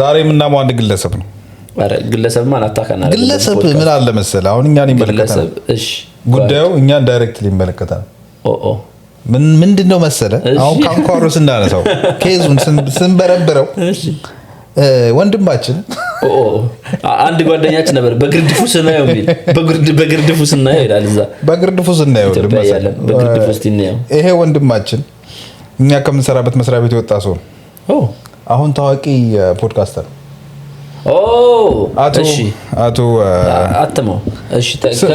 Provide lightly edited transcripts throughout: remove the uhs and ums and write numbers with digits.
ዛሬ ምናማው አንድ ግለሰብ ነው። አረ ግለሰብ ማለት አታካና ግለሰብ ምን አለ መሰለ አሁን እኛን ይመለከታል። እሺ ጉዳዩ እኛን ዳይሬክትሊ ይመለከታል። ምንድነው መሰለ አሁን ካንኳሮስ እንዳነሳው ኬዙን ስንበረብረው ወንድማችን አንድ ጓደኛችን ነበር በግርድፉ ስናየው ሚል በግርድፉ ስናየው ይላል እዛ በግርድፉ ስናየው በግርድፉ ስናየው ይሄ ወንድማችን እኛ ከምንሰራበት መስሪያ ቤት የወጣ ሰው አሁን ታዋቂ ፖድካስተር አቶ አትመው እሺ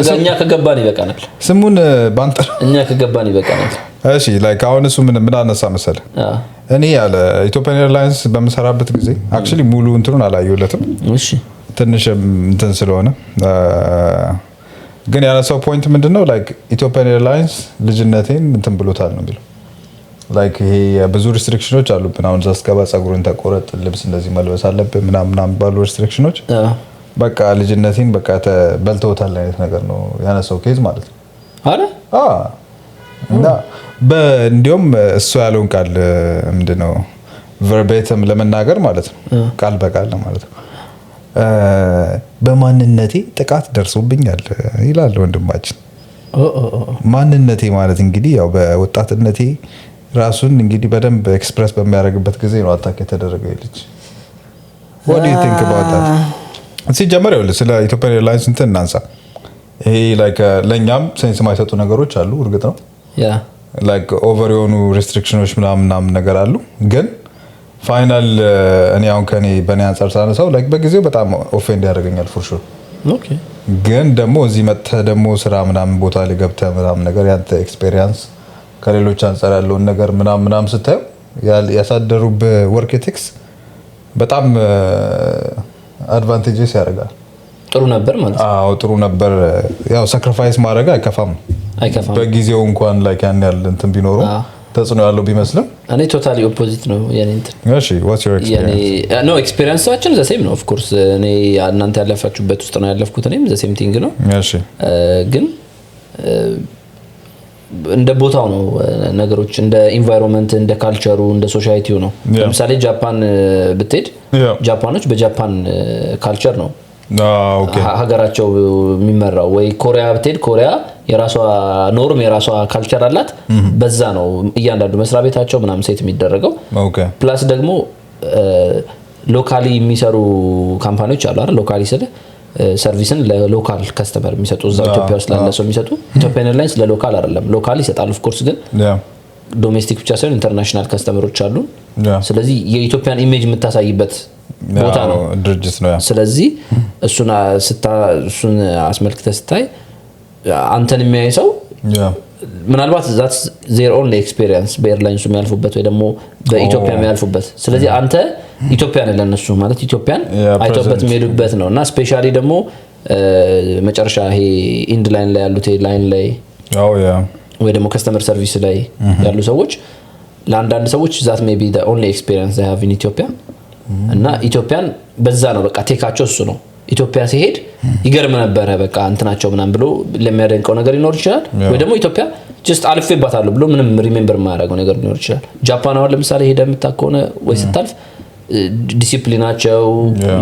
ከኛ ከገባን ይበቃናል ስሙን ባንጠር እኛ ከገባን ይበቃናል እሺ ላይክ አሁን እሱ ምን አነሳ መሰለ እኔ ያለ ኢትዮጵያን ኤርላይንስ በመሰራበት ጊዜ አክቹሊ ሙሉ እንትኑን አላየሁለትም እሺ ትንሽ እንትን ስለሆነ ግን ያነሳው ፖይንት ምንድነው ላይክ ኢትዮጵያን ኤርላይንስ ልጅነቴን እንትን ብሎታል ነው የሚለው ላይክ ይሄ ብዙ ሪስትሪክሽኖች አሉብን አሁን ዘስከባ ጸጉርን ተቆረጥ ልብስ እንደዚህ መልበስ አለብን ምናምን ባሉ ሪስትሪክሽኖች በቃ ልጅነቴን በቃ ተበልተውታል አይነት ነገር ነው ያነሳው ኬዝ ማለት ነው አረ እና በእንዲሁም እሱ ያለውን ቃል ምንድነው ቨርቤተም ለመናገር ማለት ነው ቃል በቃል ማለት ነው በማንነቴ ጥቃት ደርሶብኛል ይላል ወንድማችን ማንነቴ ማለት እንግዲህ ያው በወጣትነቴ ራሱን እንግዲህ በደንብ ኤክስፕረስ በሚያደርግበት ጊዜ ነው አታክ የተደረገው ልጅ what do you think about that ሲጀመር ይኸውልህ ስለ ኢትዮጵያን ኤርላይንስ እንትን እናንሳ ይሄ ላይክ ለኛም ሴንስ የማይሰጡ ነገሮች አሉ እርግጥ ነው ያ ላይክ ኦቨር የሆኑ ሪስትሪክሽኖች ምናምን ነገር አሉ ግን ፋይናል እኔ አሁን ከኔ በኔ አንፃር ሳነሳው ላይክ በጊዜው በጣም ኦፌንድ ያደርገኛል ፎር ሹር ኦኬ ግን ደግሞ እዚህ መጥተህ ደግሞ ስራ ምናምን ቦታ ላይ ገብተህ ምናምን ነገር ያንተ ኤክስፒሪየንስ ከሌሎች አንፃር ያለውን ነገር ምናምን ስታየው ያሳደሩበት ወርክ ኤቲክስ በጣም አድቫንቴጅስ ያደርጋል ጥሩ ነበር ማለት አዎ ጥሩ ነበር ያው ሳክሪፋይስ ማድረግ አይከፋም በጊዜው እንኳን ላይክ ያን ያለ እንትን ቢኖር ተጽዕኖ ያለው ቢመስልም እኔ ቶታሊ ኦፖዚት ነው የኔ እንትን እሺ what's your experience ኖ ኤክስፒሪየንሳችን ዘ ሴም ነው ኦፍ ኮርስ እኔ እናንተ ያለፋችሁበት ውስጥ ነው ያለፍኩት እኔም ዘ ሴም ቲንግ ነው እሺ ግን እንደ ቦታው ነው ነገሮች እንደ ኢንቫይሮንመንት እንደ ካልቸሩ እንደ ሶሳይቲው ነው ለምሳሌ ጃፓን ብትሄድ ጃፓኖች በጃፓን ካልቸር ነው ኦኬ ሀገራቸው የሚመራው ወይ ኮሪያ ብትሄድ ኮሪያ የራሷ ኖርም የራሷ ካልቸር አላት በዛ ነው እያንዳንዱ መስሪያ ቤታቸው ምናምን ሴት የሚደረገው ኦኬ ፕላስ ደግሞ ሎካሊ የሚሰሩ ካምፓኒዎች አሉ አይደል ሎካሊ ስለ ሰርቪስን ለሎካል ከስተመር የሚሰጡ እዛው ኢትዮጵያ ውስጥ ላለ ሰው የሚሰጡ ኢትዮጵያን ኤርላይንስ ለሎካል አይደለም ሎካል ይሰጣል ኦፍ ኮርስ ግን ዶሜስቲክ ብቻ ሳይሆን ኢንተርናሽናል ከስተመሮች አሉ ስለዚህ የኢትዮጵያን ኢሜጅ የምታሳይበት ቦታ ነው ድርጅት ነው ስለዚህ እሱን አስመልክተህ ስታይ አንተን የሚያይ ሰው ምናልባት that's their only experience በኤርላይንሱ የሚያልፉበት ወይ ደግሞ በኢትዮጵያ የሚያልፉበት ስለዚህ አንተ ኢትዮጵያን ለነሱ ማለት ኢትዮጵያን አይተውበት የሚሄዱበት ነውና ስፔሻሊ ደግሞ መጨረሻ ይሄ ኢንድ ላይን ላይ ያሉት ላይን ላይ ወይ ደግሞ ከስተመር ሰርቪስ ላይ ያሉ ሰዎች ለአንዳንድ ሰዎች that may be the only experience they have in Ethiopia እና ኢትዮጵያን በዛ ነው በቃ ቴካቸው እሱ ነው ኢትዮጵያ ሲሄድ ይገርም ነበር በቃ እንትናቸው ምናምን ብሎ ለሚያደንቀው ነገር ይኖር ይችላል ወይ ደግሞ ኢትዮጵያ just አልፌባታለሁ ብሎ ምንም ሪሜምበር ማያደርገው ነገር ይኖር ይችላል ጃፓን አሁን ለምሳሌ ሄደ የምታከሆነ ወይ ስታልፍ ዲሲፕሊናቸው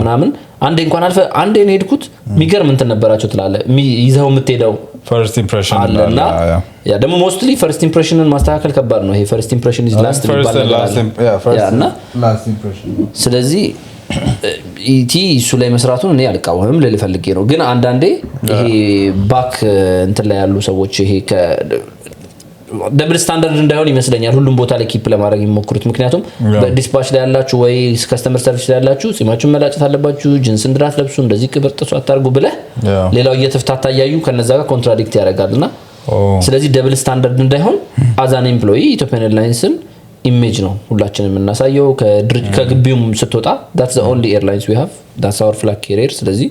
ምናምን አንዴ እንኳን አልፈ አንዴ ነው ሄድኩት የሚገርም እንትን ነበራቸው ትላለ ይዘው የምትሄደው first impression አለና ያ ደግሞ ሞስትሊ first impressionን ማስተካከል ከባድ ነው ይሄ first impression is last impression ስለዚህ ኢቲ እሱ ላይ መስራቱን እኔ አልቃወምም ለልፈልጌ ነው ግን አንዳንዴ ይሄ ባክ እንትን ላይ ያሉ ሰዎች ይሄ ደብል ስታንዳርድ እንዳይሆን ይመስለኛል ሁሉም ቦታ ላይ ኪፕ ለማድረግ ይሞክሩት ምክንያቱም በዲስፓች ላይ ያላችሁ ወይ ከስተመር ሰርቪስ ላይ ያላችሁ ጺማችሁን መላጨት አለባችሁ ጂንስ እንድራት ለብሱ እንደዚህ ቅብርጥሱ አታርጉ ብለ ሌላው እየተፍታታ ያዩ ከነዛ ጋር ኮንትራዲክት ያደርጋልና ስለዚህ ደብል ስታንዳርድ እንዳይሆን አዛን ኤምፕሎይ ኢትዮጵያን ኤርላይንስን ኢሜጅ ነው ሁላችንም እናሳየው ከግቢውም ስትወጣ that's the only airlines we have that's our flag carrier ስለዚህ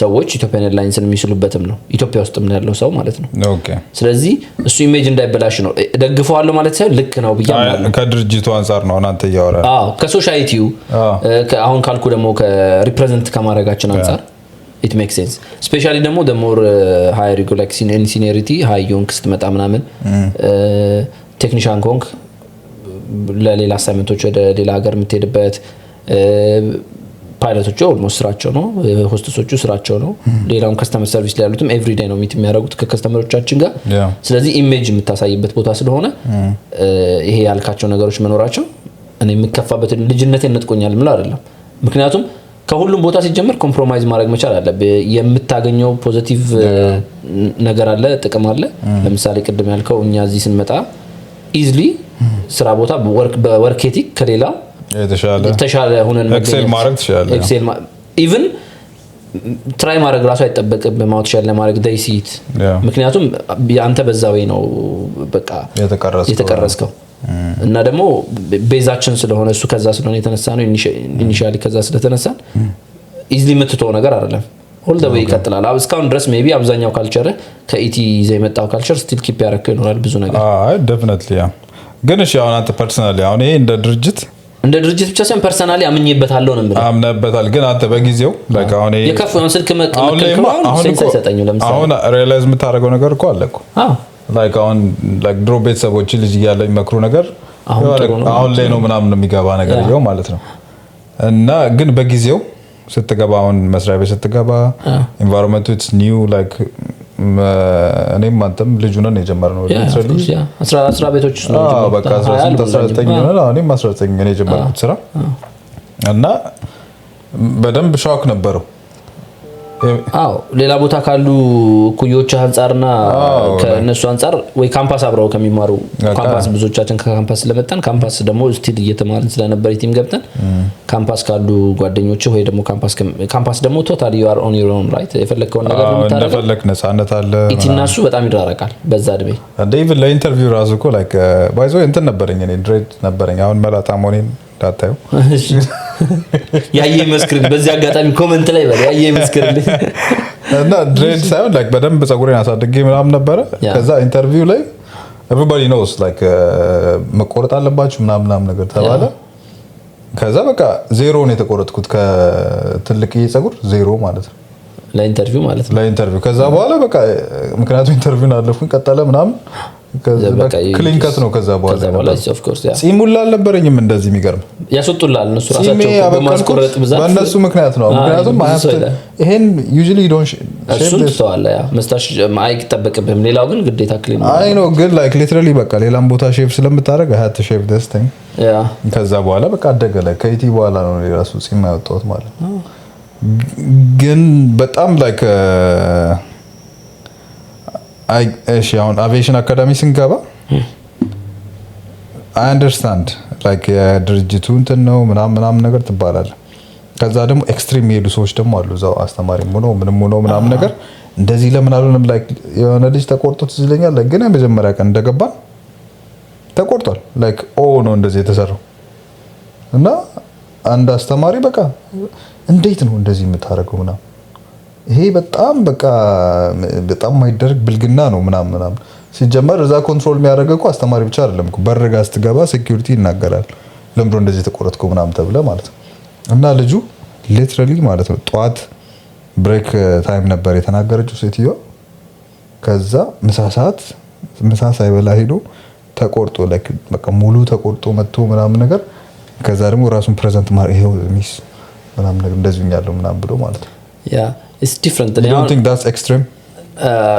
ሰዎች ኢትዮጵያን ኤርላይንስን የሚስሉበትም ነው ኢትዮጵያ ውስጥም ያለው ሰው ማለት ነው። ኦኬ ስለዚህ እሱ ኢሜጅ እንዳይበላሽ ነው ደግፈዋለሁ ማለት ሳይሆን ልክ ነው ብያለሁ። ከድርጅቱ አንፃር ነው እናንተ ያወራል። ከሶሳይቲው አሁን ካልኩ ደግሞ ከሪፕሬዘንት ከማድረጋችን አንፃር it makes sense especially ደግሞ the more high regulation and seniority high young ስትመጣ ምናምን ቴክኒሻን ኮንክ ለሌላ አሳይመንቶች ወደ ሌላ ሀገር የምትሄድበት ፓይለቶቹ ኦልሞስት ስራቸው ነው ሆስተሶቹ ስራቸው ነው ሌላውን ከስተመር ሰርቪስ ላይ ያሉትም ኤቭሪ ዴይ ነው ሚት የሚያደርጉት ከከስተመሮቻችን ጋር ስለዚህ ኢሜጅ የምታሳይበት ቦታ ስለሆነ ይሄ ያልካቸው ነገሮች መኖራቸው እኔ የምከፋበት ልጅነቴን ነጥቆኛል ምላ አይደለም ምክንያቱም ከሁሉም ቦታ ሲጀመር ኮምፕሮማይዝ ማድረግ መቻል አለ የምታገኘው ፖዚቲቭ ነገር አለ ጥቅም አለ ለምሳሌ ቅድም ያልከው እኛ እዚህ ስንመጣ ኢዝሊ ስራ ቦታ በወርክ ኤቲክ ከሌላ የተሻለ ሆነን ኤክሴል ማድረግ ትችላለህ ኤክሴል ኢቭን ትራይ ማድረግ ራሱ አይጠበቅብህም ማውትሻል ለማድረግ ዳይሲት ምክንያቱም አንተ በዛው ነው በቃ የተቀረስከው እና ደግሞ ቤዛችን ስለሆነ እሱ ከዛ ስለሆነ የተነሳ ነው ኢኒሺያሊ ከዛ ስለተነሳን ኢዝሊ የምትተው ነገር አይደለም ኦል ዘ ዌይ ይቀጥላል እስካሁን ድረስ ሜቢ አብዛኛው ካልቸር ከኢቲ ዘይ መጣው ካልቸር ስቲል ኪፕ ያደርገው ይኖራል ብዙ ነገር ዴፊኒትሊ ግን እሺ አሁን አንተ ፐርሰናሊ አሁን ይሄ እንደ ድርጅት ብቻ ሳይሆን ፐርሰናሊ አምኜበታለሁ ነው ማለት አምነህበታል ግን አንተ በጊዜው ላይክ አሁን ይሄ የከፈውን ስልክ መከልከል አሁን ሴንስ አይሰጠኝም ለምሳሌ አሁን ሪያላይዝ የምታደርገው ነገር እኮ አለ እኮ ላይክ አሁን ላይክ ድሮ ቤተሰቦች ልጅ እያለ የሚመክሩ ነገር አሁን ላይ ነው ምናምን የሚገባ ነገር ይኸው ማለት ነው እና ግን በጊዜው ስትገባ አሁን መስሪያ ቤት ስትገባ ኢንቫይሮንመንቱ ኢትስ ኒው ላይክ እኔም አንተም ልጅ ነን የጀመርነው ሊትራሊ 10 ቤቶች ነው በቃ 19 ነው እኔም 19 ነው የጀመርኩት ስራ እና በደንብ ሾክ ነበረው ሌላ ቦታ ካሉ ኩዮች አንፃርና ከነሱ አንፃር ወይ ካምፓስ አብረው ከሚማሩ ካምፓስ ብዙዎቻችን ከካምፓስ ስለመጣን ካምፓስ ደግሞ ስቲል እየተማርን ስለነበር ቲም ገብተን ካምፓስ ካሉ ጓደኞች ወይ ደግሞ ካምፓስ ደግሞ ቶታሊ you are on your own right የፈለከውን ነገር ልታረግ እንደፈለክ ነፃነት አለ ኢቲናሱ በጣም ይራራቃል በዛ ድቤ እንደ ኢቭን ለኢንተርቪው ራሱ እኮ ላይክ ባይዞ እንትን ነበረኝ እኔ ድሬድ ነበረኝ አሁን መላጣ ሞኔን ዳታዩ ያየ መስክርልኝ በዚህ አጋጣሚ ኮሜንት ላይ በል ያየ መስክርልኝ እና ድሬድ ሳይሆን ላይክ በደንብ ፀጉሬን አሳድጌ ምናምን ነበረ ከዛ ኢንተርቪው ላይ everybody knows like መቆረጥ አለባችሁ ምናምን ነገር ተባለ ከዛ በቃ ዜሮ ነው የተቆረጥኩት ከትልቅ ፀጉር ዜሮ ማለት ነው ለኢንተርቪው ከዛ በኋላ በቃ ምክንያቱም ኢንተርቪውን አለፉኝ ቀጠለ ምናምን ክሊን ከት ነው ከዛ በኋላ ኦፍ ኮርስ ያ ጺሙላ አልነበረኝም እንደዚህ የሚገርም ያስወጡላል እነሱ ራሳቸው በማስቆረጥ ብዛት በእነሱ ምክንያት ነው ምክንያቱም ይሄን usually don't እሱን ተዋለ ያ መስታሽ ማይክ ተጠበቅብህም ሌላው ግን ግዴታ ክሊን ነው አይ ነው ግን like literally በቃ ሌላም ቦታ ሼፕ ስለምታረግ I had to shave this thing ያ ከዛ በኋላ በቃ አደገ ላይ ከኢቲ በኋላ ነው የራሱ ጺም ያወጣሁት ማለት ግን በጣም like እሺ አሁን አቪዬሽን አካዳሚ ስንገባ I understand like ድርጅቱ እንትን ነው ምናምን ነገር ትባላለህ ከዛ ደግሞ ኤክስትሪም የሄዱ ሰዎች ደግሞ አሉ እዛው አስተማሪም ሆኖ ምንም ሆኖ ምናምን ነገር እንደዚህ ለምን አሉንም like የሆነ ልጅ ተቆርጦ ትዝለኛል ግን የመጀመሪያ ቀን እንደገባን ተቆርጧል like ነው እንደዚህ የተሰራው እና አንድ አስተማሪ በቃ እንዴት ነው እንደዚህ የምታረገው ምናምን ይሄ በጣም በቃ በጣም ማይደረግ ብልግና ነው ምናምን ሲጀመር እዛ ኮንትሮል የሚያደርገው እኮ አስተማሪ ብቻ አይደለም እኮ በርጋ ስትገባ ሴኩሪቲ ይናገራል ለምሮ እንደዚህ ተቆረጥኩ ምናምን ተብለ ማለት ነው እና ልጁ ሊትራሊ ማለት ነው ጧት ብሬክ ታይም ነበር የተናገረችው ሴትዮ ከዛ ምሳ ሳይበላ ሄዶ ተቆርጦ like በቃ ሙሉ ተቆርጦ መጥቶ ምናምን ነገር ከዛ ደግሞ ራሱን ፕሬዘንት ማድረግ ይሄው ሚስ ምናምን ነገር እንደዚህ ያለው ምናምን ብሎ ማለት ነው ያ it's different I don't think that's extreme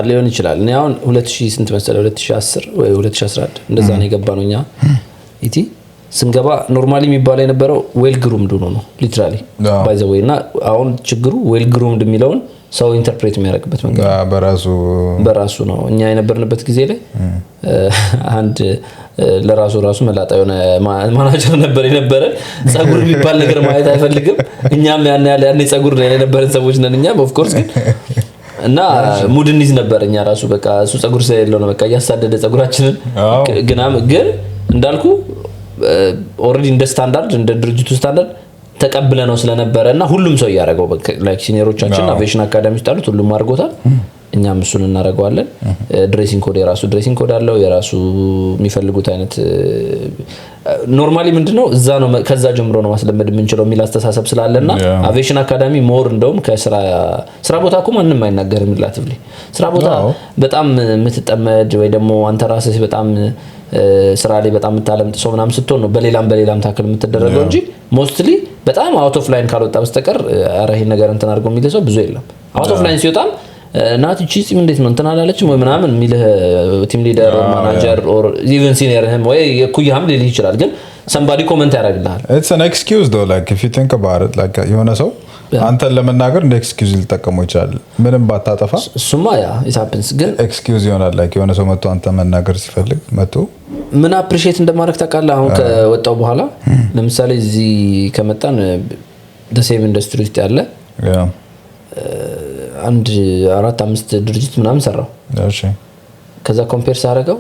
ሊሆን ይችላል እኔ አሁን 2000 ስንት መሰለ 2010 ወይ 2011 እንደዛ ነው የገባነውኛ ኢቲ ስንገባ ኖርማሊ የሚባል የነበረው ዌል ግሩምድ ነው ሊትራሊ ባይ ዘ ዌይ እና አሁን ችግሩ ዌል ግሩምድ የሚለውን ሰው ኢንተርፕሬት የሚያደርግበት መንገድ በራሱ ነው እኛ የነበርንበት ጊዜ ላይ አንድ ለራሱ መላጣ የሆነ ማናጀር ነበር የነበረ ፀጉር የሚባል ነገር ማየት አይፈልግም እኛም ያኔ ፀጉር ላይ የነበረን ሰዎች ነን እኛ ኦፍ ኮርስ እና ሙድኒዝ ነበርኛ ራሱ በቃ እሱ ፀጉር ስለሌለው ነው በቃ ያሳደደ ፀጉራችንን ግን እንዳልኩ ኦሬዲ እንደ ስታንዳርድ እንደ ድርጅቱ ስታንዳርድ ተቀብለ ነው ስለነበረና ሁሉም ሰው ያያረጋው ላይክ ሲኒየሮቻችን አቪዬሽን አካዳሚ ውስጥ አሉት ሁሉም አድርጎታል እኛም እሱን እናረጋዋለን ድሬሲንግ ኮድ የራሱ ድሬሲንግ ኮድ አለው የራሱ የሚፈልጉት አይነት ኖርማሊ ምንድነው እዛ ነው ከዛ ጀምሮ ነው ማስለመድ የምንችለው የሚል አስተሳሰብ ስላለና አቪዬሽን አካዳሚ ሞር እንደውም ከስራ ቦታ እኮ ማንንም አይናገርም ሪላቲቭሊ ስራ ቦታ በጣም የምትጠመድ ወይ ደግሞ አንተ ራስህ በጣም ስራ ላይ በጣም የምታለምጥ ሰው ምናምን ስትሆን ነው በሌላም ታክል የምትደረገው እንጂ ሞስትሊ በጣም አውት ኦፍ ላይን ካልወጣ በስተቀር አረ ይሄ ነገር እንትን አድርገው የሚል ሰው ብዙ የለም አውት ኦፍ ላይን ሲወጣም ናት ቺም እንዴት ነው እንትን አላለችም ወይ ምናምን የሚል ቲም ሊደር ኦር ማናጀር ኦር ኢቭን ሲኒየርህም ወይ የኩያም ሊል ይችላል ግን somebody comment ያደርግልሃል it's an excuse though like if you think about it like የሆነ ሰው አንተን ለመናገር እንደ ኤክስኪውዝ ሊጠቀመው ይችላል ምንም ባታጠፋ እሱማ ያ it happens ግን ኤክስኪውዝ ይሆናል like የሆነ ሰው መጥቶ አንተ መናገር ሲፈልግ መጥቶ ምን አፕሪሺየት እንደማድረግ ታውቃለህ አሁን ከወጣው በኋላ ለምሳሌ እዚህ ከመጣን the same industry ውስጥ ያለ አንድ 4-5 ድርጅት ምናምን ሰራው እሺ ከዛ ኮምፔር ሳደርገው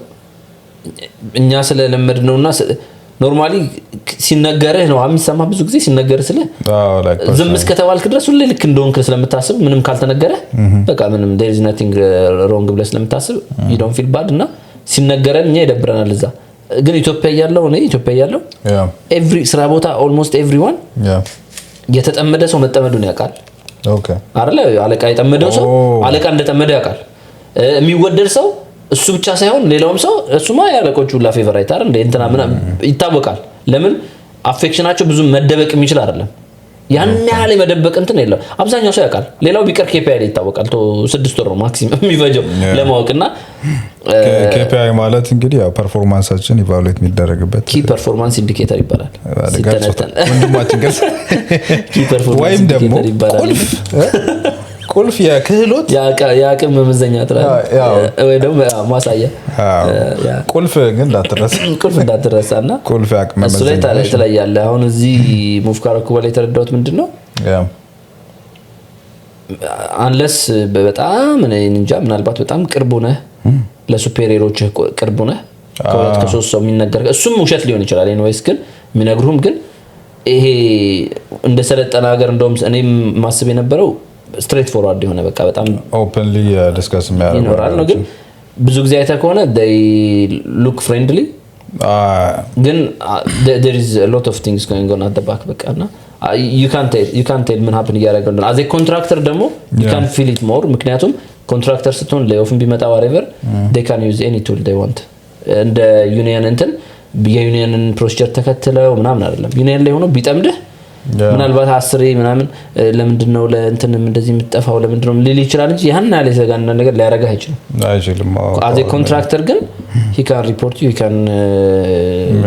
እኛ ስለለመድነውና ኖርማሊ ሲነገርህ ነው የሚሰማ ብዙ ጊዜ ሲነገርህ ስለ ዝም እስከተባልክ ድረስ ሁሌ ልክ እንደሆንክ ስለምታስብ ምንም ካልተነገረህ በቃ ምንም there is nothing wrong ብለህ ስለምታስብ you don't feel bad እና ሲነገረን እኛ ይደብረናል እዛ ግን ኢትዮጵያ ያለው every ስራ ቦታ almost everyone የተጠመደ ሰው መጠመዱን ያውቃል ኦኬ አይደለ አለቃ የጠመደው ሰው አለቃ እንደጠመደ ያውቃል የሚወደድ ሰው እሱ ብቻ ሳይሆን ሌላውም ሰው እሱማ ያለቆቹ ሁላ ፌቨራይት አይደል እንደ እንትና ምናምን ይታወቃል ለምን አፌክሽናቸው ብዙ መደበቅ የሚችል አይደለም ያን ያህል መደበቅ እንትን የለም አብዛኛው ሰው ያውቃል ሌላው ቢቀር KPI ላይ ይታወቃል 6 ወር ነው ማክሲመም የሚፈጀው ለማወቅና KPI ማለት እንግዲህ ያው ፐርፎርማንሳችን ኢቫሉዌት የሚደረግበት ኪ ፐርፎርማንስ ኢንዲኬተር ይባላል ሲተነተን ወንድማችን ገስ ኪ ፐርፎርማንስ ኢንዲኬተር ይባላል ቁልፍ የክህሎት ያቅም መመዘኛ ጥራት ወይ ደግሞ ማሳያ ቁልፍ ግን እንዳትረሳና ቁልፍ ያቅም መመዘኛ እሱ ላይ ተለያለ አሁን እዚህ ሙቭ ካረኩ በላይ ተረዳሁት ምንድነው አንለስ በጣም እንጃ ምናልባት በጣም ቅርብ ነህ ለሱፐሪየሮች ቅርብ ነህ ከሁለት ከሶስት ሰው የሚነገር እሱም ውሸት ሊሆን ይችላል ኤኒዌይስ ግን የሚነግሩህም ግን ይሄ እንደሰለጠነ ሀገር እንደውም እኔም ማስብ የነበረው ስትሬት ፎርዋርድ የሆነ በቃ በጣም ኦፕንሊ ዲስከስ የሚያደርጉ ነው ግን ብዙ ጊዜ አይተህ ከሆነ they look friendly ግን there is a lot of things going on at the back በቃና you can't tell ምን happen እያደረገ ነው as a contractor ደግሞ you can feel it more ምክንያቱም ኮንትራክተር ስትሆን ሌኦፍም ቢመጣ whatever they can use any tool they want እንደ ዩኒየን እንትን የዩኒየንን ፕሮሲጀር ተከትለው ምናምን አይደለም ዩኒየን ላይ ሆኖ ቢጠምድህ ምናልባት 10 ምናምን ለምንድነው ለእንተንም እንደዚህ የምትጠፋው ለምንድነው ሊል ይችላል እንጂ ያን ያለ ዘጋና ነገር ሊያረጋህ አይችልም as a contractor ግን he can report you he can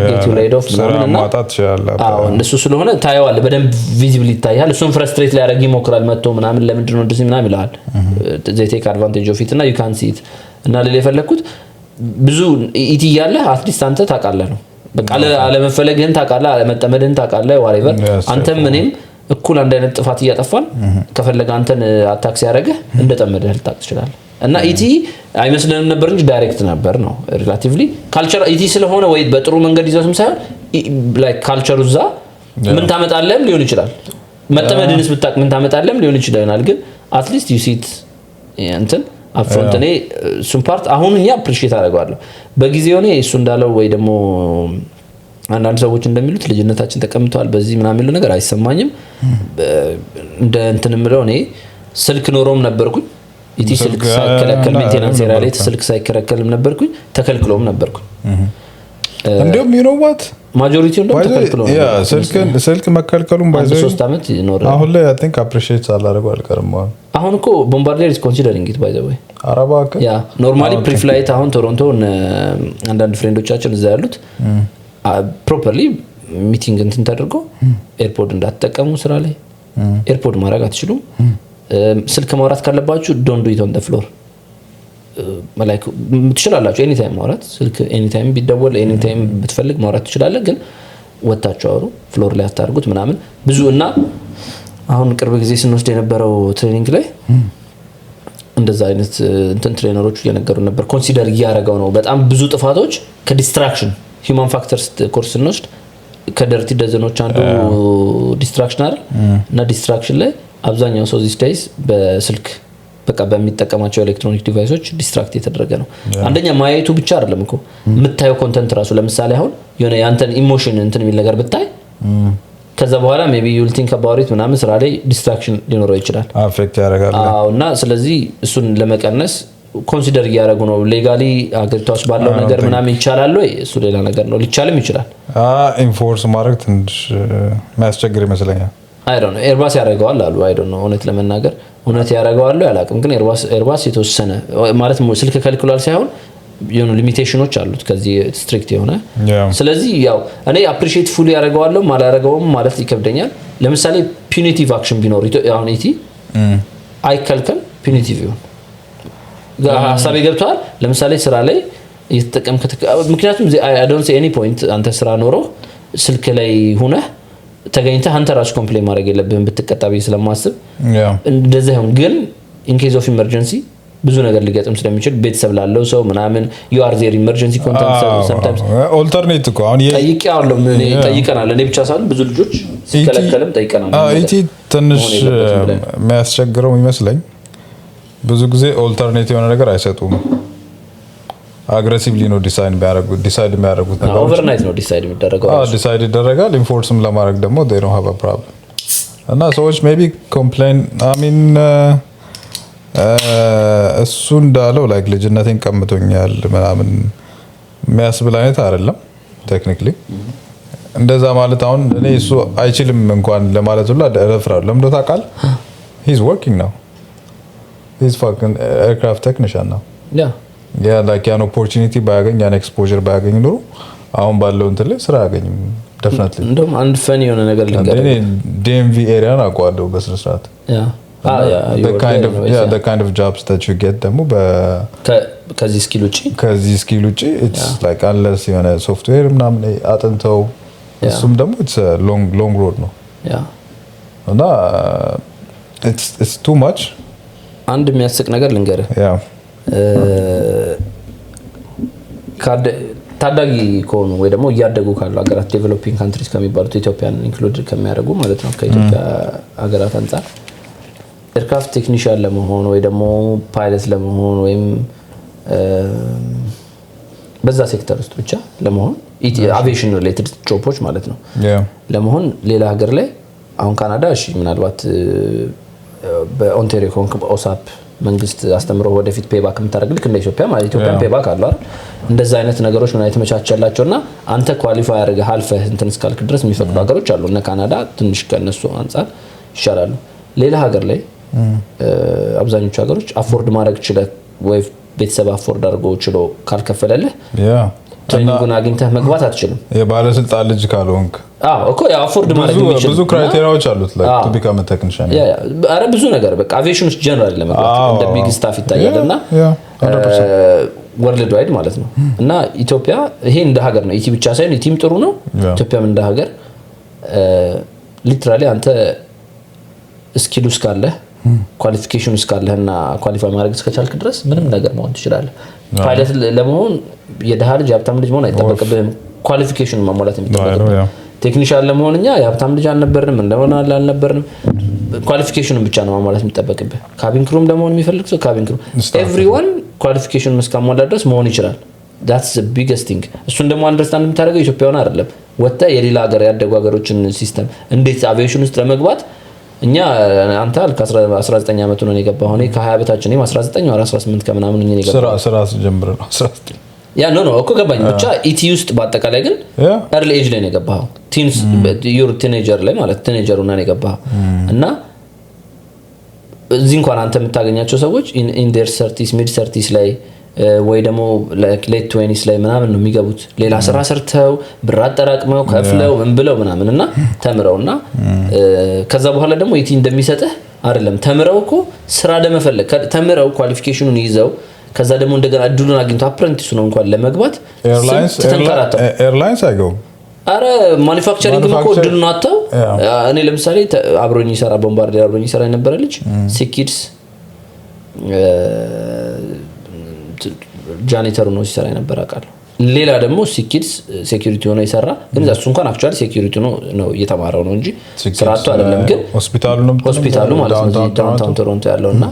get you laid off ምናምን ማጣት ይችላል አዎ እሱ ስለሆነ ታየዋለህ በደንብ ቪዚብል ይታያል እሱን ፍረስትሬት ሊያረግ ይሞክራል መጥቶ ምናምን ለምንድነው እንደዚህ ምናምን ይላል they take advantage of it እና you can see it እና ለሌላ የፈለኩት ብዙ ኢቲ ያለ አትሊስት አንተ ታውቃለህ ነው በቃ አለመፈለግህን ታውቃለህ አለመጠመድህን ታውቃለህ whatever አንተም እኔም እኩል አንድ አይነት ጥፋት እያጠፋን ከፈለገ አንተን አታክስ ያረጋህ እንደጠመደህ ልታውቅ ትችላለህ እና ኢቲ አይመስልንም ነበር እንጂ ዳይሬክት ነበር ነው ሪላቲቭሊ ካልቸር ኢቲ ስለሆነ ወይ በጥሩ መንገድ ይዘውም ሳይሆን ላይክ ካልቸሩ ዛ ምን ታመጣለህም ሊሆን ይችላል መጠመድንስ ብታውቅ ምን ታመጣለህም ሊሆን ይችላል ግን አትሊስት you see it እንትን አፍሮንት እኔ እሱን ፓርት አሁን እኛ አፕሪሺየት አደርጋለሁ በጊዜው እኔ እሱ እንዳለው ወይ ደግሞ አንዳንድ ሰዎች እንደሚሉት ልጅነታችን ተቀምጧል በዚህ ምናምን የሚሉ ነገር አይሰማኝም እንደ እንትን ምለው እኔ ስልክ ኖሮም ነበርኩኝ ኢቲ ስልክ ሳይከለከል ሜንቴናንስ ኤሪያ ላይ ስልክ ሳይከለከልም ነበርኩኝ ተከልክሎም ነበርኩኝ እንደውም you know what ማጆሪቲው እንደውም ተከልክሎ ስልክ መከልከሉም ባይዘው 3 አመት ይኖር አሁን ላይ I think appreciate አላደረገው አልቀርም አሁን እኮ ቦምባርዲየር is considering it by the way አረባከ ያ ኖርማሊ ፕሪፍላይት አሁን ቶሮንቶ አንዳንድ ፍሬንዶቻችን እዛ ያሉት ፕሮፐርሊ ሚቲንግ እንትን ተደርጎ ኤርፖርት እንዳትጠቀሙ ስራ ላይ ኤርፖርት ማድረግ አትችሉም ስልክ ማውራት ካለባችሁ don't do it on the floor ማለት ትችላላችሁ ኤኒ ታይም ማውራት ስልክ ኤኒ ታይም ቢደወል ኤኒ ታይም ብትፈልግ ማውራት ትችላለህ ግን ወጣችሁ አውሩ ፍሎር ላይ አታርጉት ምናምን ብዙ እና አሁን ቅርብ ጊዜ ስንወስድ የነበረው ትሬኒንግ ላይ እንደዛ አይነት እንትን ትሬነሮች እየነገሩ ነበር ኮንሲደር ያያረጋው ነው በጣም ብዙ ጥፋቶች ከዲስትራክሽን ሂውማን ፋክተርስ ኮርስ ስንወስድ ከደርቲ ደዘኖች አንዱ ዲስትራክሽን አይደል እና ዲስትራክሽን ላይ አብዛኛው ሰው these days በስልክ በቃ በሚጠቀማቸው ኤሌክትሮኒክ ዲቫይሶች ዲስትራክት የተደረገ ነው አንደኛ ማየቱ ብቻ አይደለም እኮ የምታየው ኮንተንት ራሱ ለምሳሌ አሁን የሆነ ያንተን ኢሞሽን እንትን የሚል ነገር ብታይ ከዛ በኋላ maybe you'll think about it ምናምን ስራ ላይ ዲስትራክሽን ሊኖረው ይችላል አፌክት ያደርጋል እና ስለዚህ እሱን ለመቀነስ ኮንሲደር ያደረጉ ነው ሌጋሊ አገሪቷስ ባለው ነገር ምናምን ይቻላል ወይ እሱ ሌላ ነገር ነው ሊቻልም ይችላል ኢንፎርስ ማድረግ ትንሽ ማስቸገር ይመስለኛል I don't know ኤርባስ ያደርገዋል አሉ I don't know እውነት ለመናገር እውነት ያደርገዋል ያላቅም ግን ኤርባስ የተወሰነ ማለት ስልክ ከልክሏል ሳይሆን የሆኑ ሊሚቴሽኖች አሉት ከዚህ ስትሪክት የሆነ ስለዚህ ያው እኔ አፕሪሺየት ፉሊ ያደርገዋለሁ ማላረገውም ማለት ይከብደኛል ለምሳሌ ፒዩኒቲቭ አክሽን ቢኖር አሁን ኢቲ አይከልከል ፒዩኒቲቭ ይሁን ሀሳቤ ገብቷል ለምሳሌ ስራ ላይ እየተጠቀምክ ምክንያቱም I don't see any point አንተ ስራ ኖሮ ስልክ ላይ ሆነ ተገኝተህ አንተ ራስህ ኮምፕሌን ማድረግ የለብህም ብትቀጣቢ ስለማስብ እንደዛ ይሁን ግን in case of emergency ብዙ ነገር ሊገጥም ስለሚችል ቤተሰብ ላለው ሰው ምናምን you are there emergency content sometimes alternate እኮ አሁን ጠይቄያለሁ ጠይቀናል እኔ ብቻ ሳይሆን ብዙ ልጆች ሲከለከለም ጠይቀናል ኢቲ ትንሽ የሚያስቸግረው ይመስለኝ ብዙ ጊዜ ኦልተርኔቲቭ የሆነ ነገር አይሰጡም አግሬሲቭሊ ነው ዲሳይድ የሚያደርጉት ነገር ኦቨርናይት ነው ዲሳይድ የሚደረገው ዲሳይድ ይደረጋል ኢንፎርስም ለማድረግ ደግሞ they don't have a problem እና ሰዎች ሜቢ ኮምፕሌን እሱ እንዳለው ላይክ ልጅነቴን ቀምቶኛል ምናምን የሚያስብል አይነት አይደለም ቴክኒካሊ እንደዛ ማለት አሁን እኔ እሱ አይችልም እንኳን ለማለት ሁሉ አደረፍራለሁ ለምዶ ታውቃል he's working now he's fucking aircraft technician now yeah like an opportunity ባያገኝ an exposure ባያገኝ ኖሮ አሁን ባለው እንትን ላይ ስራ ያገኝም definitely እንደውም አንድ ፈን የሆነ ነገር ልንገር DMV area አቋደው በስነ ስርዓት the kind of jobs that you get ደግሞ ከዚህ ስኪል ውጪ it's like unless የሆነ ሶፍትዌር ምናምን አጥንተው እሱም ደግሞ it's a long road ነው እና it's too much አንድ የሚያስቅ ነገር ልንገርህ ታዳጊ ከሆኑ ወይ ደግሞ እያደጉ ካሉ ሀገራት ዴቨሎፒንግ ካንትሪስ ከሚባሉት ኢትዮጵያን ኢንክሉድ ከሚያደርጉ ማለት ነው ከኢትዮጵያ ሀገራት አንፃር ኤርክራፍት ቴክኒሻን ለመሆን ወይ ደግሞ ፓይለት ለመሆን ወይም በዛ ሴክተር ውስጥ ብቻ ለመሆን አቪዬሽን ሪሌትድ ጆቦች ማለት ነው ለመሆን ሌላ ሀገር ላይ አሁን ካናዳ እሺ ምናልባት በኦንታሪዮ ኮንክ ኦሳፕ መንግስት አስተምሮ ወደፊት ፔባክ የምታደርግልክ እንደ ኢትዮጵያ ማለት ኢትዮጵያ ፔባክ አለ አይደል እንደዛ አይነት ነገሮች ምን አይተመቻቸላቸውና አንተ ኳሊፋይ አድርገህ አልፈህ እንትን እስካልክ ድረስ የሚፈቅዱ ሀገሮች አሉ እና ካናዳ ትንሽ ከነሱ አንፃር ይሻላሉ ሌላ ሀገር ላይ አብዛኞቹ ሀገሮች አፎርድ ማድረግ ይችላል ወይ ቤተሰብ አፎርድ አድርጎ ይችላል ካልከፈለልህ ትሬኒንጉን አግኝተህ መግባት አትችልም የባለስልጣን ልጅ ካልሆንክ እኮ ያው አፎርድ ማድረግ የሚችል ብዙ ክራይቴሪያዎች አሉት like to become a technician አረ ብዙ ነገር በቃ አቪዬሽን ውስጥ ጀነራል ለመግባት እንደ ቢግ ስታፍ ይታያልና 100% ወርልድ ዋይድ ማለት ነው እና ኢትዮጵያ ይሄ እንደ ሀገር ነው ኢቲ ብቻ ሳይሆን ኢቲም ጥሩ ነው ኢትዮጵያም እንደ ሀገር ሊትራሊ አንተ ስኪሉስ ካለ ኳሊፊኬሽንስ ካለህና ኳሊፋይ ማድረግ እስከቻልክ ድረስ ምንም ነገር መሆን ትችላለህ ፓይለት ለመሆን የደሃ ልጅ ሀብታም ልጅ መሆን አይጠበቅብህም ኳሊፊኬሽን ማሟላት የሚጠበቅብህ ቴክኒሻን ለመሆንኛ የሀብታም ልጅ አልነበርንም እንደሆነ አልነበርንም ኳሊፊኬሽኑን ብቻ ነው ማሟላት የሚጠበቅብህ ካቢን ክሩም ለመሆን የሚፈልግ ሰው ካቢን ክሩ ኤቭሪዋን ኳሊፊኬሽኑን እስካሟላ ድረስ መሆን ይችላል that's the biggest thing እሱን ደግሞ አንደርስታንድ የምታደርገው ኢትዮጵያውን አይደለም ወጣ የሌላ ሀገር ያደጉ ሀገሮችን ሲስተም እንዴት አቪዬሽን ውስጥ ለመግባት እኛ አንተ አልከ 19 አመት ነው የገባው እኔ ከ20 በታች ነኝ 19 or 18 ከምናምን ነኝ የገባው ስራ ጀምሮ 19 ኖ እኮ ገባኝ ብቻ ኢቲ ውስጥ በአጠቃላይ ግን early age ላይ ነው የገባው ቲንስ ዩር ቲኔጀር ላይ ማለት ቲኔጀር እና ነው የገባው እና እዚህ እንኳን አንተ የምታገኛቸው ሰዎች in their 30s mid 30s ላይ ወይ ደግሞ late 20s ላይ ምናምን ነው የሚገቡት ሌላ ስራ ሰርተው ብር አጠራቅመው ከፍለው ምን ብለው ምናምን እና ተምረውና ከዛ በኋላ ደግሞ ኢቲ እንደሚሰጥህ አይደለም ተምረው እኮ ስራ ለመፈለግ ተምረው ኳሊፊኬሽኑን ይዘው ከዛ ደግሞ እንደገና እድሉን አግኝቶ አፕረንቲስ ነው እንኳን ለመግባት ኤርላይንስ አይገው አረ ማኑፋክቸሪንግ እኮ እድሉን አጣው እኔ ለምሳሌ አብሮኝ ይሰራ ቦምባርዲር አብሮኝ ይሰራ የነበረ ልጅ ሲኪድስ ጃኒተር ነው ሲሰራ የነበረ አቃለሁ ሌላ ደግሞ ሲኪድስ ሴኩሪቲ ሆኖ ይሰራ ግን እሱ እንኳን አክቹአሊ ሴኩሪቲ ነው እየተማረው ነው እንጂ ስራቱ አይደለም ግን ሆስፒታሉ ማለት ነው ዳውንታውን ቶሮንቶ ያለውና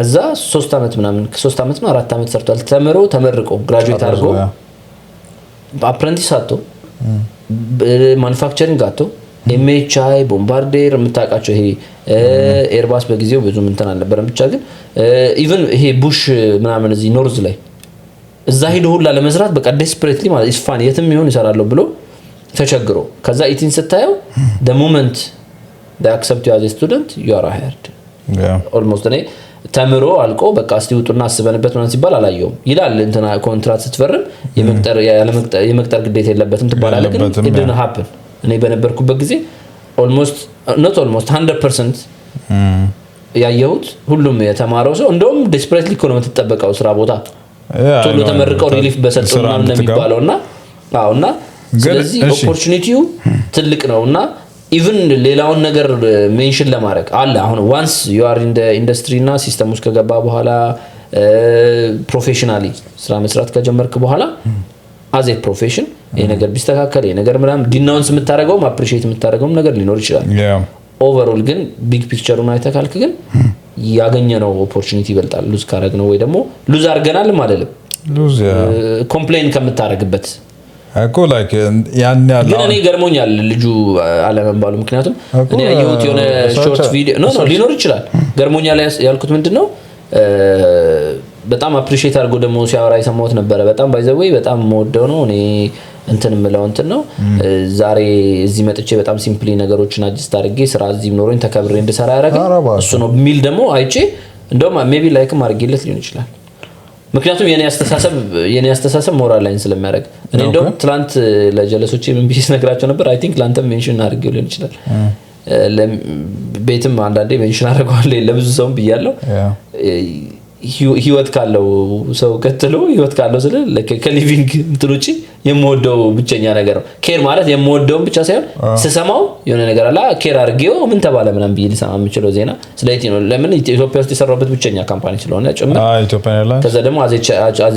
እዛ 3 አመት ምናምን 3 አመት ነው 4 አመት ሰርቷል ተመርቆ ግራጁዌት አድርጎ አፕረንቲስ አጥቶ ማኑፋክቸሪንግ አጥቶ ኤምኤችአይ ቦምባርዴር የምታውቃቸው ይሄ ኤርባስ በጊዜው ብዙ እንትን አልነበረም ብቻ ግን ኢቭን ይሄ ቡሽ ምናምን እዚህ ኖርዝ ላይ እዛ ሄዶ ሁላ ለመስራት በቃ ዴስፐሬትሊ ማለት ኢስፋን የትም ይሆን ይሰራል ብሎ ተቸግሮ ከዛ ኢቲን ስታየው the moment they accept you as a student you are hired almost እኔ ተምሮ አልቆ በቃ እስቲ ውጡና አስበንበት ምናምን ሲባል አላየውም ይላል እንትና ኮንትራክት ስትፈርም የመቅጠር ግዴታ የለበትም ትባላለህ ግን it didn't happen እኔ በነበርኩበት ጊዜ almost 100% ያየሁት ሁሉም የተማረው ሰው እንደውም ዴስፐሬትሊ እኮ ነው የምትጠበቀው ስራ ቦታ ቶሎ ተመርቀው ሪሊፍ በሰጡና እንደሚባለውና አውና ስለዚህ ኦፖርቹኒቲው ትልቅ ነውና ኢቭን ሌላውን ነገር ሜንሽን ለማድረግ አለ አሁን once you are in the industry እና ሲስተም ውስጥ ከገባ በኋላ ፕሮፌሽናሊ ስራ መስራት ከጀመርክ በኋላ as a profession ይሄ ነገር ቢስተካከል ይሄ ነገር ምናምን ዲናውንስ የምታረጋው አፕሪሺየት የምታረጋው ነገር ሊኖር ይችላል ኦቨርኦል ግን ቢግ ፒክቸሩን አይተካልክ ግን ያገኘነው ኦፖርቹኒቲ ይበልጣል ሉዝ ካረግ ነው ወይ ደግሞ ሉዝ አርገናል ማለት ነው ሉዝ ኮምፕሌን ከምታረግበት አኮ ላይክ ያን ያለው ግን እኔ ገርሞኛል ልጁ አለመባሉ ምክንያቱም እኔ ያየሁት የሆነ ሾርት ቪዲዮ ኖ ሊኖር ይችላል ገርሞኛል ያልኩት ምንድነው በጣም አፕሪሺየት አድርጎ ደግሞ ሲያወራ የሰማሁት ነበር በጣም ባይ ዘ ዌይ በጣም ሞደው ነው እኔ እንትን ምለው እንትን ነው ዛሬ እዚህ መጥቼ በጣም ሲምፕሊ ነገሮችን አጅስት አድርጌ ስራ እዚህ ኖሮኝ ተከብሬ እንድሰራ ያደረገ እሱ ነው ሚል ደግሞ አይቼ እንደውም ሜቢ ላይክም አድርጌለት ሊሆን ይችላል ምክንያቱም የኔ አስተሳሰብ ሞራል ላይን ስለሚያደርግ እኔ እንደውም ትላንት ለጀለሶቼ ምን ቢስ ነግራቸው ነበር አይ ቲንክ ላንተም ሜንሽን አድርጌው ሊሆን ይችላል ቤትም አንዳንዴ ሜንሽን አድርገዋለሁ ለብዙ ሰውም ብያለሁ ህይወት ካለው ሰው ቀጥሎ ህይወት ካለው ስለ ከሊቪንግ እንትሎጪ የምወደው ብቸኛ ነገር ነው ኬር ማለት የምወደው ብቻ ሳይሆን ስሰማው የሆነ ነገር አለ ኬር አርጌው ምን ተባለ ምናምን ቢል ሰማ የምችለው ዜና ስለዚህ ነው ለምን ኢትዮጵያ ውስጥ የሰራበት ብቸኛ ካምፓኒ ስለሆነ ጭምር ኢትዮጵያ ኤርላይንስ ከዛ ደግሞ as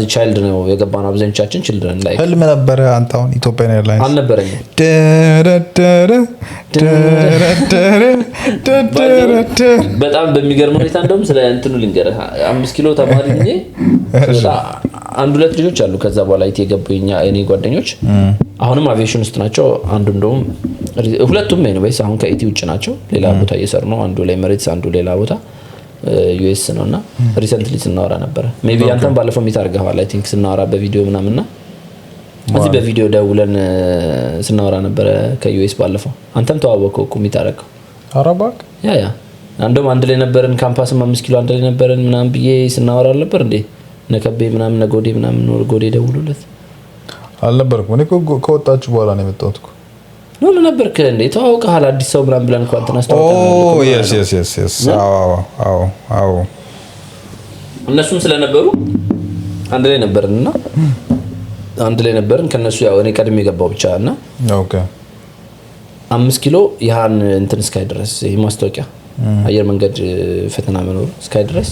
a child ነው የገባነው አብዛኞቻችን children ላይ ህልም ነበር አንተ አሁን ኢትዮጵያ ኤርላይንስ አልነበረኝ በጣም በሚገርም ሁኔታ እንደውም ስለ እንትኑ ልንገርህ 5 ኪሎ ተማሪ ነኝ አንድ ሁለት ልጆች አሉ ከዛ በኋላ የገቡኛ እኔ ጓደኞች አሁንም አቪዬሽን ውስጥ ናቸው አንዱ እንደውም ሁለቱም ኤኒዌይስ አሁን ከኢቲ ውጭ ናቸው ሌላ ቦታ እየሰሩ ነው አንዱ ላይ መሬት አንዱ ሌላ ቦታ ዩኤስ ነውና ሪሰንትሊ ስናወራ ነበር ሜቢ አንተም ባለፈው ሚታርጋዋል አይ ቲንክ ስናወራ በቪዲዮ ምናምንና እዚህ በቪዲዮ ደውለን ስናወራ ነበር ከዩኤስ ባለፈው አንተም ተዋወቀው እኮ ሚታረጋው አረባክ ያ አንዱም አንድ ላይ ነበርን ካምፓስም 5 ኪሎ አንድ ላይ ነበርን ምናምን ብዬ ስናወራ ነበር እንዴ ነከቤ ምናምን ነጎዴ ምናምን ኖር ጎዴ ደውሉለት አልነበርኩም እኔ ከወጣችሁ በኋላ ነው የመጣሁት ነው ነበርክ እንዴ ተዋውቀሃል አዲስ ሰው ምናምን ብለን እንኳን ተናስተዋውቀናል yes አዎ እነሱም ስለነበሩ አንድ ላይ ነበርንና አንድ ላይ ነበርን ከነሱ ያው እኔ ቀድሜ ገባው ብቻና ኦኬ 5 ኪሎ ይሃን እንትን ስካይ ድረስ ይሄ ማስታወቂያ አየር መንገድ ፈተና መኖር ስካይ ድረስ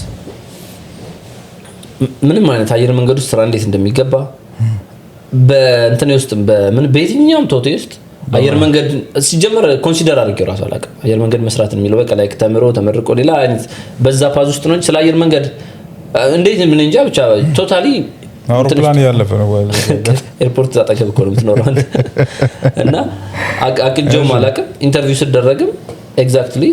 ምንም አይነት አየር መንገድ ውስጥ ስራ እንዴት እንደሚገባ በእንትን ውስጥ በምን በየትኛውም ቶቴ ውስጥ አየር መንገድ ሲጀመር ኮንሲደር አድርጌው ራሱ አላውቅም አየር መንገድ መስራት የሚለው በቃ ላይ ተመርቆ ሌላ አይነት በዛ ፓዝ ውስጥ ነው ስለ አየር መንገድ እንዴት ምን እንጃ ብቻ ቶታሊ አውሮፕላን ያለፈ ነው ኤርፖርት አጠገብ እኮ ነው የምትኖረው እና አቅጀው ማላቅም ኢንተርቪው ሲደረግም ኤግዛክትሊ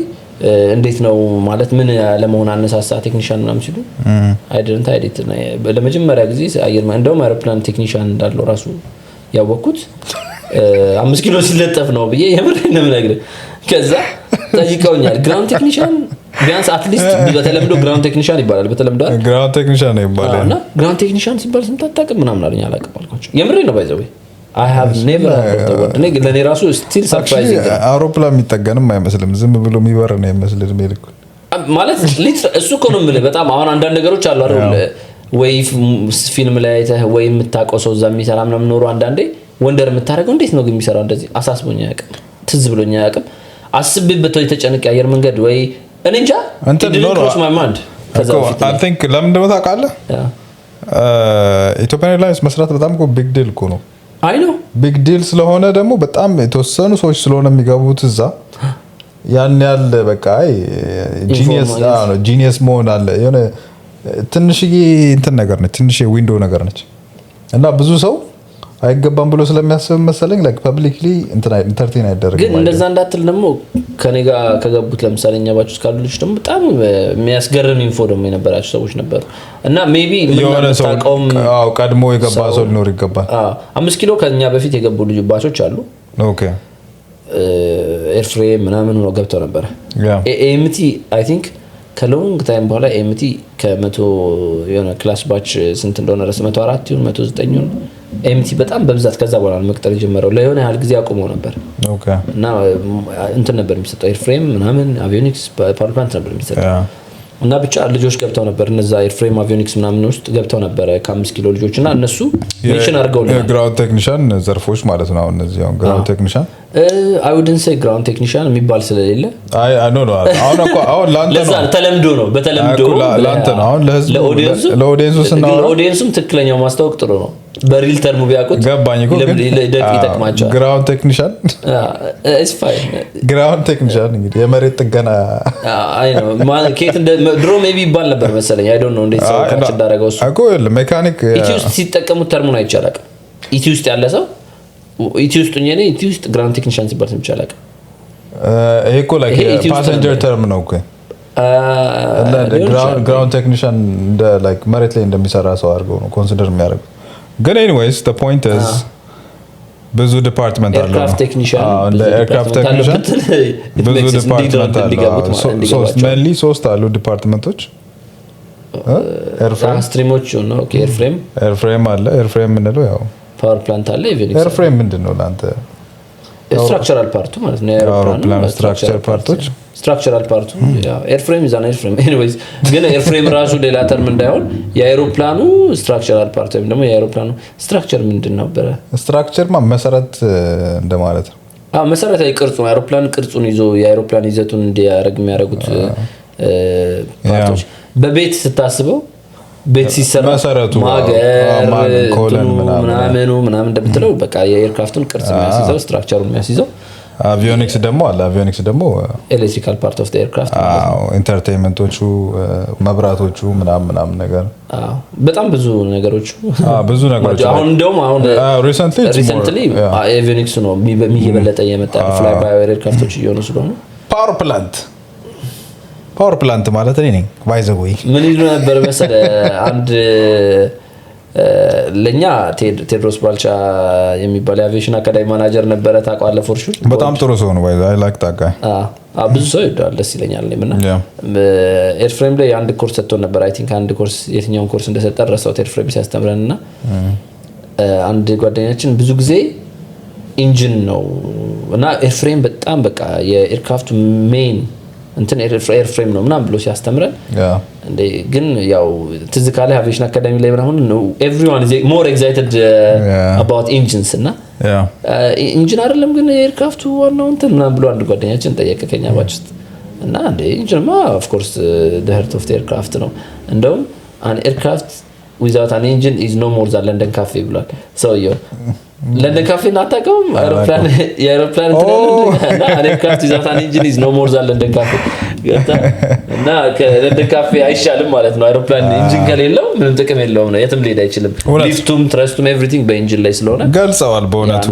እንዴት ነው ማለት ምን ለመሆን አነሳሳ ቴክኒሻን ምናምን ሲሉ አይደንት አይዲት ለመጀመሪያ ጊዜ አየር እንደውም አውሮፕላን ቴክኒሻን እንዳለው ራሱ ያወኩት 5 ኪሎ ሲለጠፍ ነው ብዬ የምሬን ነው የምነግርህ ከዛ ጠይቀውኛል ግራውንድ ቴክኒሻን ቢያንስ አትሊስት በተለምዶ ግራውንድ ቴክኒሻን ይባላል በተለምዶ ግራውንድ ቴክኒሻን ይባላል እና ግራውንድ ቴክኒሻን ሲባል ስንታጣቀም ምናምን አለኝ አላውቅም አልኳቸው የምሬን ነው ባይዘው I have never heard the word ለኔ ራሱ still surprising አውሮፕላን የሚጠገንም አይመስልም ዝም ብሎ የሚበር ነው የሚመስልህ ሜልኩ ማለት እሱ እኮ ነው የምልህ በጣም አሁን አንዳንድ ነገሮች አሉ አይደል ወይ ፊልም ላይ ወይ የምታውቀው ሰው እዛ የሚሰራ ምናምን ኖሮ አንዳንዴ ወንደር የምታረገው እንዴት ነው ግን የሚሰራው እንደዚህ አሳስቦኛ ያቀም ትዝ ብሎኛ ያቀም አስብበት ወይ ተጨንቅ አየር መንገድ ወይ እኔ እንጃ እንትን ኖሮ I think ለምን እንደው ታውቃለህ ኢትዮጵያን ኤርላይንስ መስራት በጣም እኮ ቢግ ዲል እኮ ነው። አይ ነው ቢግ ዲል ስለሆነ ደግሞ በጣም የተወሰኑ ሰዎች ስለሆነ የሚገቡት እዛ ያን ያህል በቃ ጂኒየስ መሆን አለ። የሆነ ትንሽዬ እንትን ነገር ነች፣ ትንሽ ዊንዶ ነገር ነች እና ብዙ ሰው አይገባም ብሎ ስለሚያስብ መሰለኝ ላይክ ፐብሊክሊ ኢንተርቴን አይደረግም። ግን እንደዛ እንዳትል ደግሞ ከኔ ጋር ከገቡት ለምሳሌ እኛ ባች ውስጥ ካሉ ልጆች ደግሞ በጣም የሚያስገርም ኢንፎ ደግሞ የነበራቸው ሰዎች ነበሩ እና ሜቢ የሆነ ሰው ቀድሞ የገባ ሰው ሊኖር ይገባል። 5 ኪሎ ከኛ በፊት የገቡ ልጅ ባቾች አሉ። ኦኬ ኤርፍሬም ምናምን ነው ገብተው ነበር። ኤምቲ አይ ቲንክ ከሎንግ ታይም በኋላ ኤምቲ ከ100 የሆነ ክላስ ባች ስንት እንደሆነ ረስ 104 ይሁን 109 ይሁን ኤምቲ በጣም በብዛት ከዛ በኋላ መቅጠር የጀመረው ለሆነ ያህል ጊዜ አቆመው ነበር። ኦኬ እና እንትን ነበር የሚሰጠው ኤርፍሬም ምናምን አቪዮኒክስ ፓወር ፕላንት ነበር የሚሰጠው እና ብቻ ልጆች ገብተው ነበር እነዛ ኤርፍሬም አቪዮኒክስ ምናምን ውስጥ ገብተው ነበር ከ5 ኪሎ ልጆች እና እነሱ ሜንሽን አድርገው ነው ግራውንድ ቴክኒሻን ዘርፎች ማለት ነው። እነዚህ አሁን ግራውንድ ቴክኒሻን I wouldn't say ground technician የሚባል ስለሌለ አይ ኖ አሁን ላንተ ነው ተለምዶ ነው በተለምዶ ላንተ ነው አሁን ለኦዲየንሱም ትክክለኛው ማስታወቅ ጥሩ ነው። በሪል ተርሙ ቢያውቁት ገባኝ እኮ ይጠቅማቸዋል። ግራውንድ ቴክኒሻን ኢትስ ፋይን ግራውንድ ቴክኒሻን እንግዲህ የመሬት ጥገና አይ ነው ማርኬት ድሮ ሜቢ ይባል ነበር መሰለኝ። አይ ዶንት ኖ እንዴት ሰው ካች እንዳደረገው እሱ አቆ ሜካኒክ ኢቲ ውስጥ ሲጠቀሙት ተርሙን አይቻላል። ኢቲ ውስጥ ያለ ሰው ኢቲ ውስጥ ሆኜ ኢቲ ውስጥ ግራውንድ ቴክኒሻን ሲባል ይቻላል። ይሄ እኮ ላይክ ፓሰንጀር ተርም ነው እኮ ግራውንድ ቴክኒሻን እንደ ላይክ መሬት ላይ እንደሚሰራ ሰው አድርገው ነው ኮንሲደር የሚያደርጉት። ግን ኤኒዌይስ the point is ብዙ ዲፓርትመንት አለው። ኤርክራፍት ቴክኒሻን ኤርክራፍት ቴክኒሻን ብዙ ዲፓርትመንት አለው። ሜንሊ 3 አሉ ዲፓርትመንቶች ኤርፍሬም ስትሪሞች ነው። ኦኬ ኤርፍሬም አለ። ኤርፍሬም ምንለው ያው ፓወር ፕላንት አለ። ኤርፍሬም ምንድነው ላንተ? ስትራክቸራል ፓርቱ ማለት ነው። የአውሮፕላን ስትራክቸር ፓርቶች ስትራክቸራል ፓርቱ ያው ኤርፍሬም ይዛና ኤርፍሬም ኤኒዌይስ ግን ኤርፍሬም ራሱ ሌላ ተርም እንዳይሆን የአውሮፕላኑ ስትራክቸራል ፓርት ወይም ደግሞ የአውሮፕላኑ ስትራክቸር ምንድነው ነበር? ስትራክቸር መሰረት እንደማለት ነው። መሰረታዊ ቅርጹ የአውሮፕላን ቅርጹን ይዞ የአውሮፕላን ይዘቱን እንዲያደርግ የሚያደርጉት ፓርቶች በቤት ስታስበው ቤት ሲሰራ ማገር ኮለን ምናምን እንደምትለው በቃ የኤርክራፍቱን ቅርጽ የሚያስይዘው ስትራክቸሩን የሚያስይዘው አቪዮኒክስ ደግሞ አለ። አቪዮኒክስ ደግሞ ኤሌክትሪካል ፓርት ኦፍ ዘ ኤርክራፍት ኢንተርቴይንመንቶቹ መብራቶቹ ምናምን ነገር በጣም ብዙ ነገሮች አሁን እንደውም ሪሰንትሊ አቪዮኒክስ ነው የሚበለጠ የመጣ ፍላይ ባይ ኤርክራፍቶች እየሆኑ ስለሆነ ፓወር ፕላንት ማለት እኔ ነኝ ባይዘው ምን ይሉ ነበር መሰለ አንድ ለኛ ቴድሮስ ባልቻ የሚባል የአቪዬሽን አካዳሚ ማናጀር ነበረ። ታውቃለህ? ፎርሹል በጣም ጥሩ ሰው ነው። አይ ላይክ ታጋ ብዙ ሰው ይወዳል፣ ደስ ይለኛል። እኔ ምና ኤርፍሬም ላይ አንድ ኮርስ ሰጥቶ ነበር። አይ ቲንክ አንድ ኮርስ የትኛውን ኮርስ እንደሰጠ ረሳሁት። ኤርፍሬም ሲያስተምረንና አንድ ጓደኛችን ብዙ ጊዜ ኢንጂን ነው እና ኤርፍሬም በጣም በቃ የኤርክራፍቱ ሜን እንትን ኤርፍሬም ነው ምናምን ብሎ ሲያስተምረን እንዴ ግን ያው ትዝ ካለ አቪዬሽን አካዳሚ ላይ ምናምን everyone is more excited about engines እና ኢንጂን አይደለም ግን ኤርክራፍቱ ዋናው እንትን ምናምን ብሎ አንድ ጓደኛችን ጠየቀኝ አባችት እና እንዴ ኢንጂንማ of course the heart of the aircraft ነው እንደውም an aircraft without an engine is no more than London Cafe ብሏል ሰውየው። ለንደን ካፌ እናታቀም የአውሮፕላን እና ኤርክራፍት without an engine is no more than London Cafe እና ከለንደን ካፌ አይሻልም ማለት ነው። አውሮፕላን ኢንጂን ከሌለው ምንም ጥቅም የለውም ነው፣ የትም ሊሄድ አይችልም። ሊፍቱም ትረስቱም ኤቭሪቲንግ በኢንጂን ላይ ስለሆነ ገልጸዋል። በእውነቱ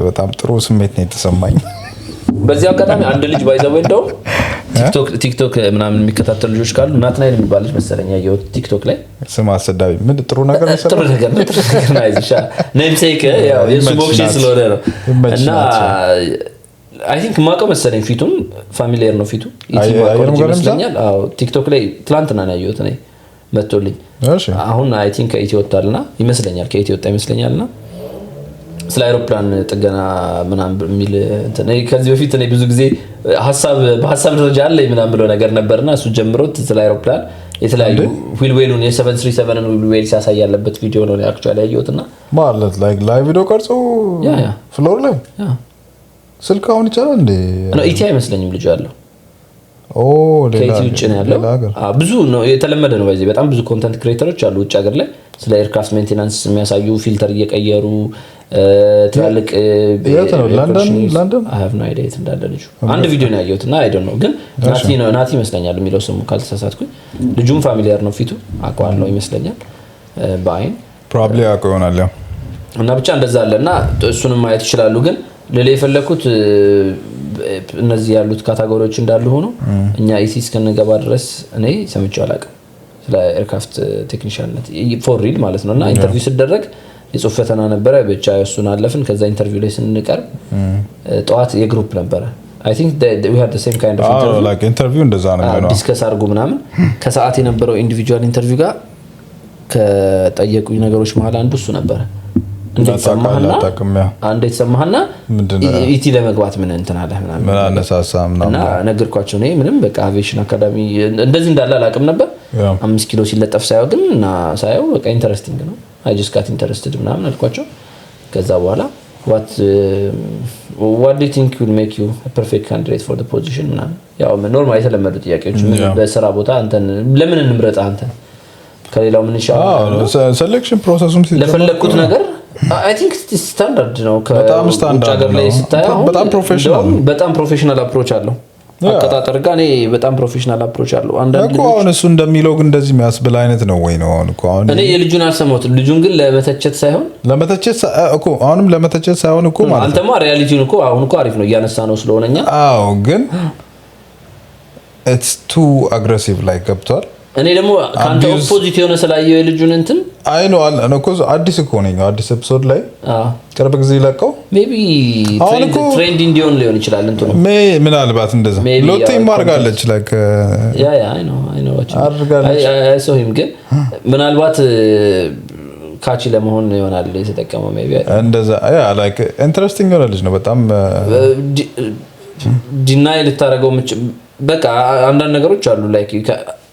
በጣም ጥሩ ስሜት ነው የተሰማኝ። በዚህ አጋጣሚ አንድ ልጅ ባይዘው እንደው ቲክቶክ ምናምን የሚከታተሉ ልጆች ካሉ ናትናኤል የሚባል ልጅ መሰለኝ ያየሁት ቲክቶክ ላይ ስም አሰዳቢ ምን ጥሩ ነገር ነው ጥሩ ነገር ናይዝሻ ኔምሴክ ያው የሱ ሞክሺ ስለሆነ ነው እና አይ ቲንክ ማቀው መሰለኝ ፊቱን ፋሚሊየር ነው ፊቱ ይመስለኛል። አዎ ቲክቶክ ላይ ትላንትና ነው ያየሁት እኔ መጥቶልኝ። አሁን አይ ቲንክ ከኢትዮ ወጣልና ይመስለኛል ከኢትዮ ወጣ ይመስለኛልና ስለ አውሮፕላን ጥገና ምናምን በሚል እንትን ከዚህ በፊት እኔ ብዙ ጊዜ በሐሳብ ደረጃ አለ ምናምን ብሎ ነገር ነበርና እሱ ጀምሮት ስለ አውሮፕላን የተለያዩ ዊልዌሉን የ737 ን ዊልዌል ሲያሳይ ያለበት ቪዲዮ ነው አክቹአሊ ያየሁትና ማለት ላይክ ላይቭ ቪዲዮ ቀርጾ ፍሎር ላይ ስልክ አሁን ይቻላል እንዴ? ነው ኢቲ አይመስለኝም ልጅ ያለው ሌላ ውጭ ነው ያለው። ብዙ ነው የተለመደ ነው። በዚህ በጣም ብዙ ኮንተንት ክሬተሮች አሉ ውጭ ሀገር ላይ ስለ ኤርክራፍት ሜንቴናንስ የሚያሳዩ ፊልተር እየቀየሩ ትላልቅ ለንደን I have no idea የት እንዳለ ልጁ አንድ ቪዲዮ ነው ያየሁት እና I don't know ግን ናቲ ይመስለኛል የሚለው ስሙ ካልተሳሳትኩኝ ልጁም ፋሚሊያር ነው ፊቱ አውቀዋለሁ ይመስለኛል በአይን probably አውቀው ይሆናል እና ብቻ እንደዛ አለና እሱንም ማየት ይችላሉ ግን ለሌላ የፈለኩት እነዚህ ያሉት ካታጎሪዎች እንዳሉ ሆኖ እኛ ኢሲ እስከነገባ ድረስ እኔ ሰምቼው አላውቅም ስለ ኤርክራፍት ቴክኒሻንነት ፎር ሪል ማለት ነውና ኢንተርቪው ሲደረግ የጽሁፍ ፈተና ነበረ ብቻ እሱን አለፍን ከዛ ኢንተርቪው ላይ ስንቀርብ ጧት የግሩፕ ነበረ I think we had the same kind of interview like interview እንደዛ ነው ዲስከስ አድርጉ ምናምን ከሰዓት የነበረው ኢንዲቪጁዋል ኢንተርቪው ጋር ከጠየቁኝ ነገሮች መሃል አንዱ እሱ ነበረ እንዴት ሰማህና ኢቲ ለመግባት ምን እንትን አለ ምናምን ምን አነሳሳ ምናምን እና ነገርኳቸው ነው ምንም በቃ አቪዬሽን አካዳሚ እንደዚህ እንዳለ አላውቅም ነበር 5 ኪሎ ሲለጠፍ ሳይው ግን እና ሳይው በቃ ኢንተረስቲንግ ነው I just got interested ምናምን አልኳቸው ከዛ በኋላ what do you think will make you a perfect candidate for the position ምናምን ያው ኖርማል የተለመዱ ጥያቄዎች ምን በስራ ቦታ አንተን ለምን እንምረጥ አንተ ከሌላው ምን ይሻላል ሴሌክሽን ፕሮሰሱም ለፈለኩት ነገር I think it's standard ነው በጣም ስታንዳርድ ነው በጣም ፕሮፌሽናል አፕሮች አለው አቀጣጠር ጋር እኔ በጣም ፕሮፌሽናል አፕሮች አለው አንዳንድ ልጅ አሁን እሱ እንደሚለው ግን እንደዚህ የሚያስብል አይነት ነው ወይ ነው አሁን እኔ የልጁን አልሰማሁትም ልጁን ግን ለመተቸት ሳይሆን እኮ አሁንም ለመተቸት ሳይሆን እኮ ማለት አንተማ ሪያሊቲውን እኮ አሁን እኮ አሪፍ ነው እያነሳ ነው ስለሆነኛ አዎ ግን it's too aggressive like ገብቷል እኔ ደግሞ ካንተ ኦፖዚት የሆነ ስላየው የልጁን እንትን አይ ነው አለ እኮ አዲስ እኮ ነኝ አዲስ ኤፒሶድ ላይ ቅርብ ጊዜ ለቀው ሜቢ ትሬንድ እንዲሆን ሊሆን ይችላል እንትን ምናልባት እንደዛ ሎቴ ማርጋለች ላይክ ያ አይ ነው አርጋለች አይ ሰው ሂም ግን ምናልባት ካቺ ለመሆን ይሆናል የተጠቀመው ሜቢ እንደዛ ያ ላይክ ኢንትረስቲንግ የሆነ ልጅ ነው በጣም ዲናይ ልታረገው በቃ አንዳንድ ነገሮች አሉ ላይክ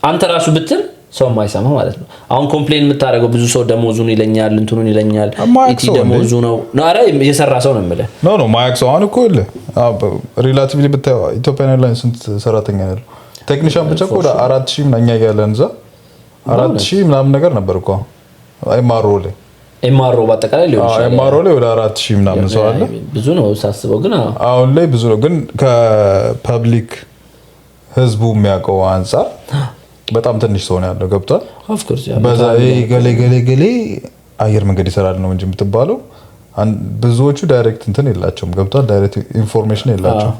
አንተ ራሱ ብትል ሰው ማይሰማ ማለት ነው አሁን ኮምፕሌን የምታረገው ብዙ ሰው ደሞዙን ይለኛል እንትኑን ይለኛል ኢቲ ደሞዙ ነው አረ የሰራ ሰው ነው ማለት ኖ ማይክ ሰው አሁን እኮ ሪላቲቭሊ በታው ኢትዮጵያን ኤርላይንስ ስንት ሰራተኛ ያለው ቴክኒሻን ብቻ እኮ 4000 ምናኛ ያለን እዛ 4000 ምናምን ነገር ነበር እኮ ኤምአርኦ በአጠቃላይ ሊሆን ይችላል ኤምአርኦ ላይ ወደ 4000 ምናምን ሰው አለ ብዙ ነው ሳስበው ግን አሁን ላይ ብዙ ነው ግን ከፐብሊክ ህዝቡ የሚያውቀው አንፃር በጣም ትንሽ ሰው ነው ያለው ገብቷል ኦፍ ኮርስ ያ በዛ ገሌ አየር መንገድ ይሰራል ነው እንጂ የምትባለው ብዙዎቹ ዳይሬክት እንትን የላቸውም ገብቷል ዳይሬክት ኢንፎርሜሽን የላቸውም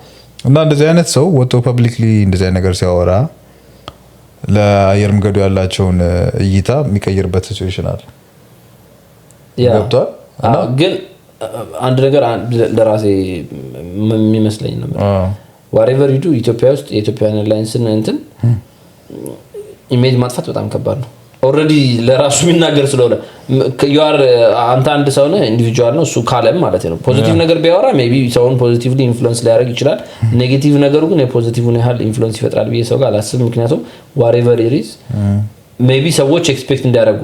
እና እንደዚህ አይነት ሰው ወጥቶ ፐብሊክሊ እንደዚህ አይነት ነገር ሲያወራ ለአየር መንገዱ ያላቸውን እይታ የሚቀይርበት ሲቹዌሽን አለ ገብቷል ግን አንድ ነገር ለራሴ የሚመስለኝ ነው whatever you do ኢትዮጵያ ውስጥ የኢትዮጵያን ኤርላይንስን እንትን ኢሜጅ ማጥፋት በጣም ከባድ ነው ኦሬዲ ለራሱ የሚናገር ስለሆነ አንተ አንድ ሰው ነህ ኢንዲቪጁዋል ነው እሱ ካለም ማለት ነው ፖዚቲቭ ነገር ቢያወራ ሜቢ ሰውን ፖዚቲቭሊ ኢንፍሉዌንስ ሊያደርግ ይችላል ኔጌቲቭ ነገሩ ግን የፖዚቲቭን ያህል ኢንፍሉዌንስ ይፈጥራል ብዬ ሰው ጋር አላስብም ምክንያቱም whatever it is ሜቢ ሰዎች ኤክስፔክት እንዲያደርጉ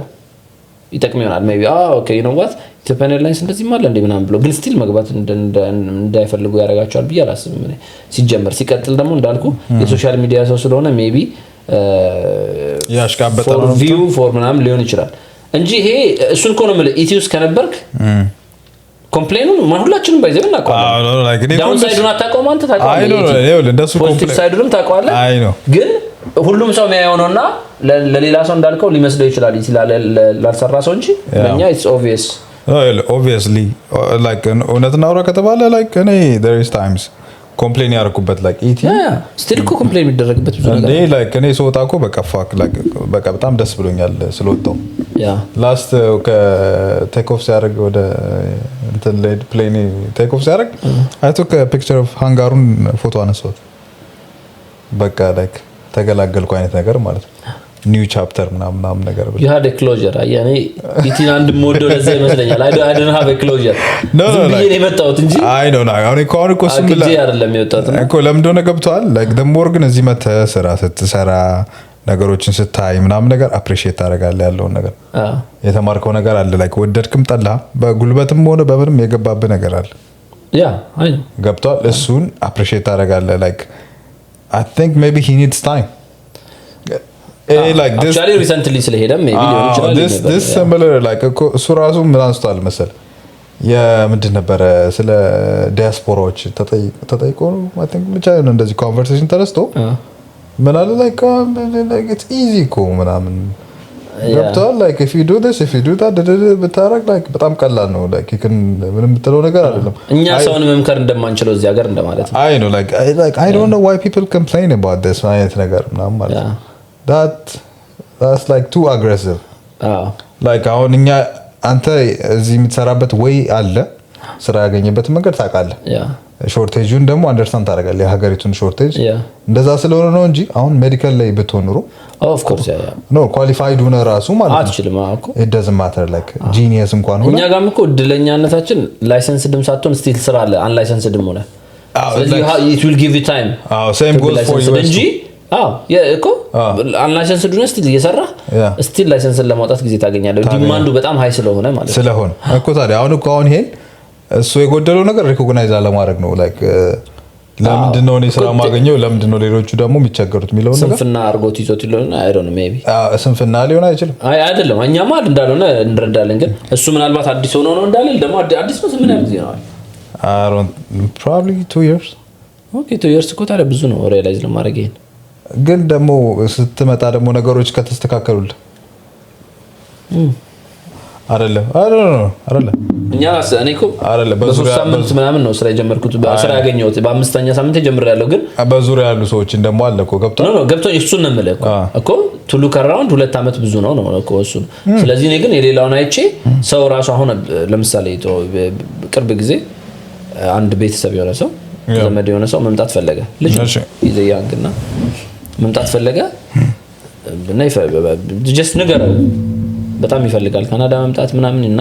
ይጠቅም ይሆናል ሜቢ ኦኬ you know what ኢትዮጵያን ኤርላይንስ እንደዚህ ማለት እንደ ምናምን ብሎ ግን ስቲል መግባት እንዳይፈልጉ ያደርጋቸዋል ብዬ አላስብም እኔ ሲጀመር ሲቀጥል ደግሞ እንዳልኩ የሶሻል ሚዲያ ሰው ስለሆነ ሜቢ ያሽካበጣው ፎር ቪው ፎር ምናምን ሊሆን ይችላል እንጂ ይሄ እሱን እኮ ነው ማለት ኢቲዩስ ከነበርክ ኮምፕሌኑን ሁላችንም ባይዘው እናውቀዋለን ዳውን ሳይዱን አታውቀውም አንተ ታውቀዋለህ አይ ነው እንደሱ ፖዚቲቭ ሳይዱንም ታውቀዋለህ አይ ነው ግን ሁሉም ሰው የሚያየው ነውና ለሌላ ሰው እንዳልከው ሊመስለው ይችላል ይችላል ላልሰራ ሰው እንጂ ለኛ it's obvious obviously like እውነትና አውራ ከተባለ like እኔ there is times ኮምፕሌን ያርኩበት like ኢቲ ስቲል እኮ ኮምፕሌን የሚደረግበት ብዙ ነገር እኔ like እኔ ሰውታ እኮ በቃ ፋክ like በቃ በጣም ደስ ብሎኛል ስለወጣው ላስት ከቴክ ኦፍ ሲያደርግ ወደ እንትን ሌድ ፕሌን ቴክ ኦፍ ሲያደርግ I took a picture of ሃንጋሩን ፎቶ አነሳሁት በቃ like ተገላገልኩ አይነት ነገር ማለት ነው ኒው ቻፕተር ምናምን ነገር you had a closure ያኔ ኢቲን አንድ ሞዶ ለዛ ይመስለኛል I don't have a closure no like የመጣሁት እንጂ አይ ነው አሁን እኮ ስምላ አይደለም የወጣሁት እኮ ለምን እንደሆነ ገብቷል like the more ግን እዚህ መተ ስራ ስትሰራ ነገሮችን ስታይ ምናምን ነገር አፕሪሺየት ታደርጋለህ ያለውን ነገር የተማርከው ነገር አለ like ወደድክም ጠላ በጉልበትም ሆነ በምንም የገባብህ ነገር አለ አይ ነው ገብቷል እሱን አፕሪሺየት ታደርጋለህ like I think maybe he needs time like this actually recently ስለሄደ maybe ሊሆን ይችላል this similar like እሱ ራሱ ምን አንስቷል መሰል የምንድን ነበረ ስለ ዲያስፖራዎች ተጠይቆ ነው I think ብቻ ነው እንደዚህ conversation ተነስቶ ምን አለ like it's easy እኮ ምናምን ገብቷል like if you do this if you do that ብታረግ like በጣም ቀላል ነው like you can ምንም የምትለው ነገር አይደለም እኛ ሰውን መምከር እንደማንችለው እዚህ ሀገር እንደማለት ነው I know like I don't know why people complain about this አይነት ነገር ምናምን ማለት that's like too aggressive like አሁን እኛ አንተ እዚህ የምትሰራበት ወይ አለ ስራ ያገኘበት መንገድ ታውቃለህ ሾርቴጁን ደግሞ አንደርስታንድ ታደርጋለህ የሀገሪቱን ሾርቴጅ እንደዛ ስለሆነ ነው እንጂ አሁን ሜዲካል ላይ ብትሆን ኑሮ of course no qualified ሆነ ራሱ ማለት ነው አትችልም እኮ it doesn't matter like genius እንኳን ሆነ እኛ ጋርም እኮ እድለኛነታችን ላይሰንስ ድም ሳትሆን ስቲል ስራ አለ አንላይሰንስ ድም ሆነ ስለዚህ it will give you time same goes for you እንጂ እኮ አንላይሰንስ ድም ስቲል እየሰራ ስቲል ላይሰንስን ለማውጣት ጊዜ ታገኛለህ ዲማንዱ በጣም ሃይ ስለሆነ ማለት ነው ስለሆነ እኮ ታዲያ አሁን ይሄን እሱ የጎደለው ነገር ሪኮግናይዝ አለማድረግ ነው ላይክ ለምንድን ነው እኔ ስራ ማገኘው ለምንድን ነው ሌሎቹ ደግሞ የሚቸገሩት የሚለው ነገር ስንፍና አርጎት ይዞት ይለውና I don't know maybe ስንፍና ሊሆን አይችልም አይደለም እኛማ እንዳልሆነ እንረዳለን ግን እሱ ምናልባት አዲስ ሆኖ ነው እንዳለ ደግሞ አዲስ ነው ምን ያህል ጊዜ ነው I don't probably 2 years okay 2 years እኮ ታዲያ ብዙ ነው ሪያላይዝ ለማድረግ ይሄን ግን ደግሞ ስትመጣ ደግሞ ነገሮች ከተስተካከሉልህ አይደለም እኛ እኔኮ በሶስት ሳምንት ምናምን ነው ስራ የጀመርኩት በስራ ያገኘሁት በአምስተኛ ሳምንት ጀምሬያለሁ ግን በዙሪያ ያሉ ሰዎች እንደሞ አለ እኮ ገብቶ እሱን ነው የምልህ እኮ ቱ ሉክ አራውንድ 2 አመት ብዙ ነው እኮ እሱ ስለዚህ እኔ ግን የሌላውን አይቼ ሰው ራሱ አሁን ለምሳሌ ቅርብ ጊዜ አንድ ቤተሰብ የሆነ ሰው ዘመድ የሆነ ሰው መምጣት ፈለገ ልጅ ይዘያንግና መምጣት ፈለገ እና just ንገረው በጣም ይፈልጋል ካናዳ መምጣት ምናምን እና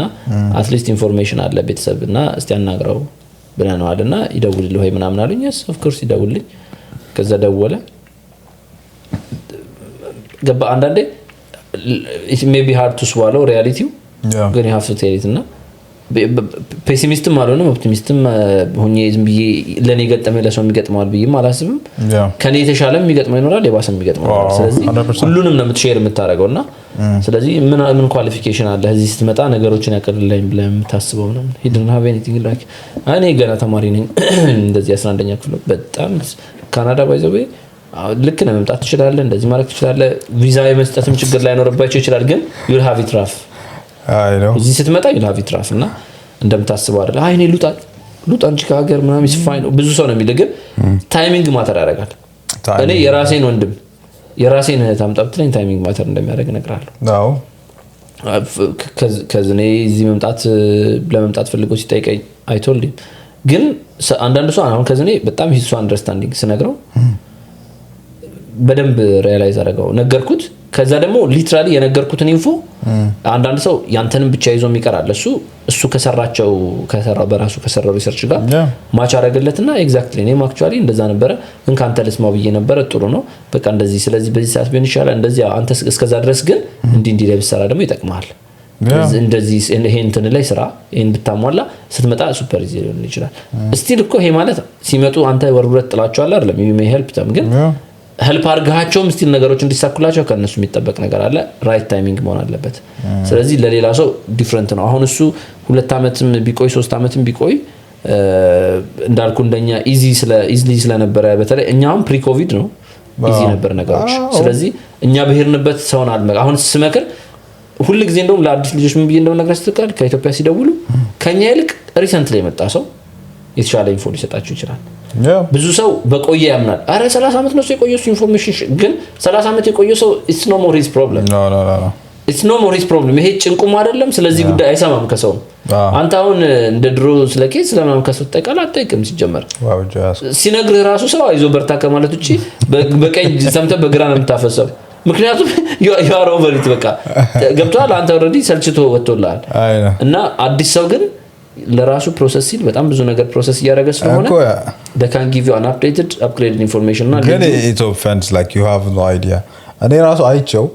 አትሊስት ኢንፎርሜሽን አለ ቤተሰብና እስቲ አናግረው ብለናልና ይደውልልህ ወይ ምናምን አሉኝ yes of course ይደውልልኝ ከዛ ደወለ ገባ አንዳንዴ it may be hard to swallow reality ግን you have to tell it እና ፔሲሚስትም አልሆነም ኦፕቲሚስትም ሆኜ ዝም ብዬ ለኔ ገጠመኝ ለሰው የሚገጥመዋል ብዬም አላስብም ከኔ የተሻለም የሚገጥመው ይኖራል የባሰም የሚገጥመው ስለዚህ ሁሉንም ነው የምትሼር የምታረጋውና ስለዚህ ምን ኳሊፊኬሽን አለ እዚህ ስትመጣ ነገሮችን ያቀልልልኝ ብለህ የምታስበው ነው he didn't have anything like እኔ ገና ተማሪ ነኝ እንደዚህ 11ኛ ክፍል በጣም ካናዳ ባይዘው ልክ ነው መምጣት ትችላለህ እንደዚህ ማለት ትችላለህ ቪዛ የመስጠትም ችግር ላይ ኖርባቸው ይችላል ግን you'll have it rough I know እዚህ ስትመጣ you'll have it rough እና እንደምታስበው አይደል እኔ ሉጣ እንጂ ከሀገር ምናምን ይስፋይ ነው ብዙ ሰው ነው የሚልህ ግን ታይሚንግ ማተር ያደርጋል እኔ የራሴን ወንድም የራሴን ታምጣብትለኝ ታይሚንግ ማተር እንደሚያደርግ እነግራለሁ አዎ ከዝኔ እዚህ ለመምጣት ፈልጎ ሲጠይቀኝ I told him ግን አንዳንድ ሰው አሁን ከዝኔ በጣም ሂሱ አንደርስታንዲንግ ስነግረው በደንብ ሪያላይዝ አደረገው ነገርኩት ከዛ ደግሞ ሊትራሊ የነገርኩትን ኢንፎ አንዳንድ ሰው ያንተንም ብቻ ይዞ የሚቀራል እሱ ከሰራው በራሱ ከሰራው ሪሰርች ጋር ማች አደረገለትና ኤግዛክትሊ እኔም አክቹአሊ እንደዛ ነበረ እንካንተ ለስማው ብዬ ነበረ ጥሩ ነው በቃ እንደዚህ ስለዚህ በዚህ ሰዓት ቢሆን ይችላል እንደዚህ አንተ እስከዛ ድረስ ግን እንዲህ ላይ ብትሰራ ደግሞ ይጠቅማል እንደዚህ ይሄን እንትን ላይ ስራ ይሄን ብታሟላ ስትመጣ ሱፐር ኢዚ ሊሆን ይችላል ስቲል እኮ ይሄ ማለት ሲመጡ አንተ ወርውረት ጥላቸዋል አይደለም you may help them ግን help አርጋቸው ስቲል ነገሮች እንዲሳኩላቸው ከነሱ የሚጠበቅ ነገር አለ ራይት ታይሚንግ መሆን አለበት ስለዚህ ለሌላ ሰው ዲፈረንት ነው አሁን እሱ 2 አመትም ቢቆይ 3 አመትም ቢቆይ እንዳልኩ እንደኛ ኢዚሊ ስለነበረ በተለይ እኛም ፕሪ ኮቪድ ነው ኢዚ ነበር ነገሮች ስለዚህ እኛ በሄርንበት ሰውን አልመ አሁን ስመክር ሁሉ ጊዜ እንደውም ለአዲስ ልጆች ምን ብዬ እንደው ነግራችሁ ተቃል ከኢትዮጵያ ሲደውሉ ከኛ ይልቅ ሪሰንትሊ የመጣ ሰው የተሻለ ኢንፎ ሊሰጣችሁ ይችላል ብዙ ሰው በቆየ ያምናል አረ 30 አመት ነው የቆየው ኢንፎርሜሽን ግን 30 አመት የቆየው ሰው it's no more his problem no it's no more his problem ይሄ ጭንቁም አይደለም ስለዚህ ጉዳይ አይሰማም ከሰው አንተ አሁን እንደ ድሮ ስለኬስ ስለማም ከሰው ተቀላ አትጠይቅም ሲጀመር ሲነግርህ ራሱ ሰው አይዞ በርታ ከማለት ውጪ በቀኝ ሰምተህ በግራ ነው የምታፈሰው ምክንያቱም you are over it በቃ ገብቷል አንተ ኦሬዲ ሰልችቶ ወጥቶልሃል እና አዲስ ሰው ግን ለራሱ ፕሮሰስ ሲል በጣም ብዙ ነገር ፕሮሰስ ያደረገ ስለሆነ they can give you an upgraded information እና ግን it offends like you have no idea እኔ ራሱ አይቼው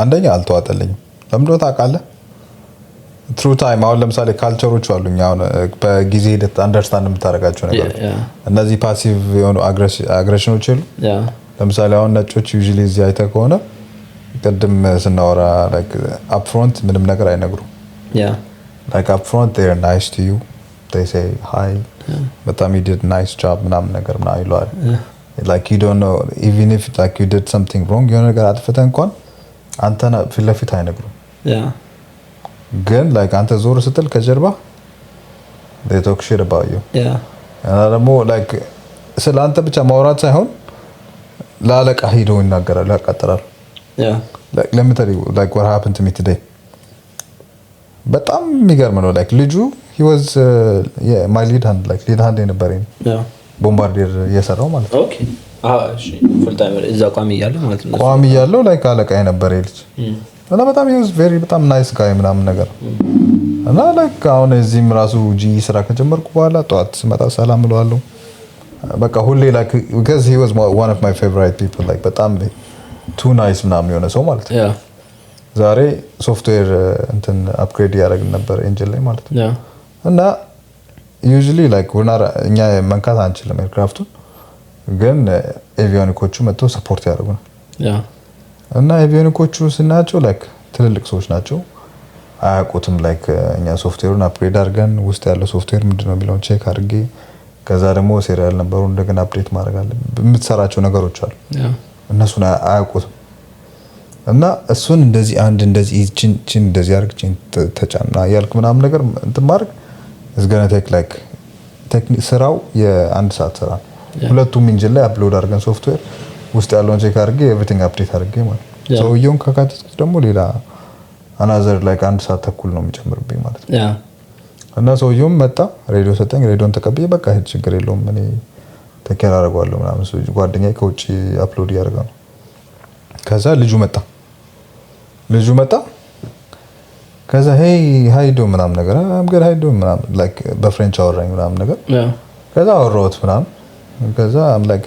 አንደኛ አልተዋጠልኝም ለምንድነው ታውቃለህ through time አሁን ለምሳሌ ካልቸሮች አሉኝ አሁን በጊዜ ሂደት አንደርስታንድ የምታደርጋቸው ነገር እነዚህ ፓሲቭ የሆኑ አግሬሽኖች አሉ ለምሳሌ አሁን ነጮች usually እዚህ አይተህ ከሆነ ቅድም ስናወራ like upfront ምንም ነገር አይነግሩም like upfront they're nice to you they say hi በጣም you did nice job ምናምን ነገር ምናምን ይሏል like you don't know even if like you did something wrong የሆነ ነገር አጥፍተህ እንኳን አንተና ፊት ለፊት አይነግሩም ግን like አንተ ዞር ስትል ከጀርባ they talk shit about you እና ደግሞ like ስለ አንተ ብቻ ማውራት ሳይሆን ላለቃ ሄዶ ይናገራል ያቃጥራል like let me tell you like what happened to me today በጣም የሚገርም ነው like ልጁ he was my lead hand like lead hand የነበረኝ ቦምባርዲር እየሰራው ማለት ነው ኦኬ እሺ ፉል ታይም እዛ ቋሚ እያለሁ ማለት ነው ቋሚ እያለሁ like አለቃ የነበረ ልጅ እና በጣም he was very በጣም nice guy ምናምን ነገር እና like አሁን እዚህም ራሱ ጂ ስራ ከጀመርኩ በኋላ ጧት ስመጣ ሰላም እለዋለሁ በቃ ሁሌ like because he was one of my favorite people like በጣም too nice ምናምን የሆነ ሰው ማለት ነው ዛሬ ሶፍትዌር እንትን አፕግሬድ ያደረግን ነበር ኤንጀል ላይ ማለት ነው እና usually like እኛ መንካት አንችልም ኤርክራፍቱን ግን ኤቪዮኒኮቹ መጥተው ሰፖርት ያደርጉናል እና ኤቪዮኒኮቹ ስናቸው like ትልልቅ ሰዎች ናቸው አያውቁትም like እኛ ሶፍትዌሩን አፕግሬድ አድርገን ውስጥ ያለው ሶፍትዌር ምንድነው የሚለውን ቼክ አድርጌ ከዛ ደግሞ ሴሪያል ነበሩ እንደገና አፕዴት ማድረግ አለ የምትሰራቸው ነገሮች አሉ እነሱን አያውቁትም እና እሱን እንደዚህ አንድ እንደዚህ ቺን እንደዚህ አርግቺን ተጫና ያልክ ምናምን ነገር እንትን ማድረግ is going to take like ስራው የአንድ ሰዓት ስራ ሁለቱም ኢንጂን ላይ አፕሎድ አድርገን ሶፍትዌር ውስጥ ያለውን ቼክ አድርጌ ኤቭሪቲንግ አፕዴት አድርጌ ማለት ነው ሰውየውን ካካተትኩት ደግሞ ሌላ አናዘር like አንድ ሰዓት ተኩል ነው የሚጨምርብኝ ማለት ነው እና ሰውየውም መጣ ሬዲዮ ሰጠኝ ሬዲዮን ተቀብዬ በቃ ይሄ ችግር የለውም እኔ ተከራ አደርጋለሁ ምናምን ሰው ጓደኛዬ ከውጪ አፕሎድ ያደርጋል ከዛ ልጁ መጣ ከዛ hey how you doing ምናምን ነገር I'm good how you doing ምናምን like በፍሬንች አወራኝ ምናምን ነገር ከዛ አወራሁት ምናምን ከዛ I'm like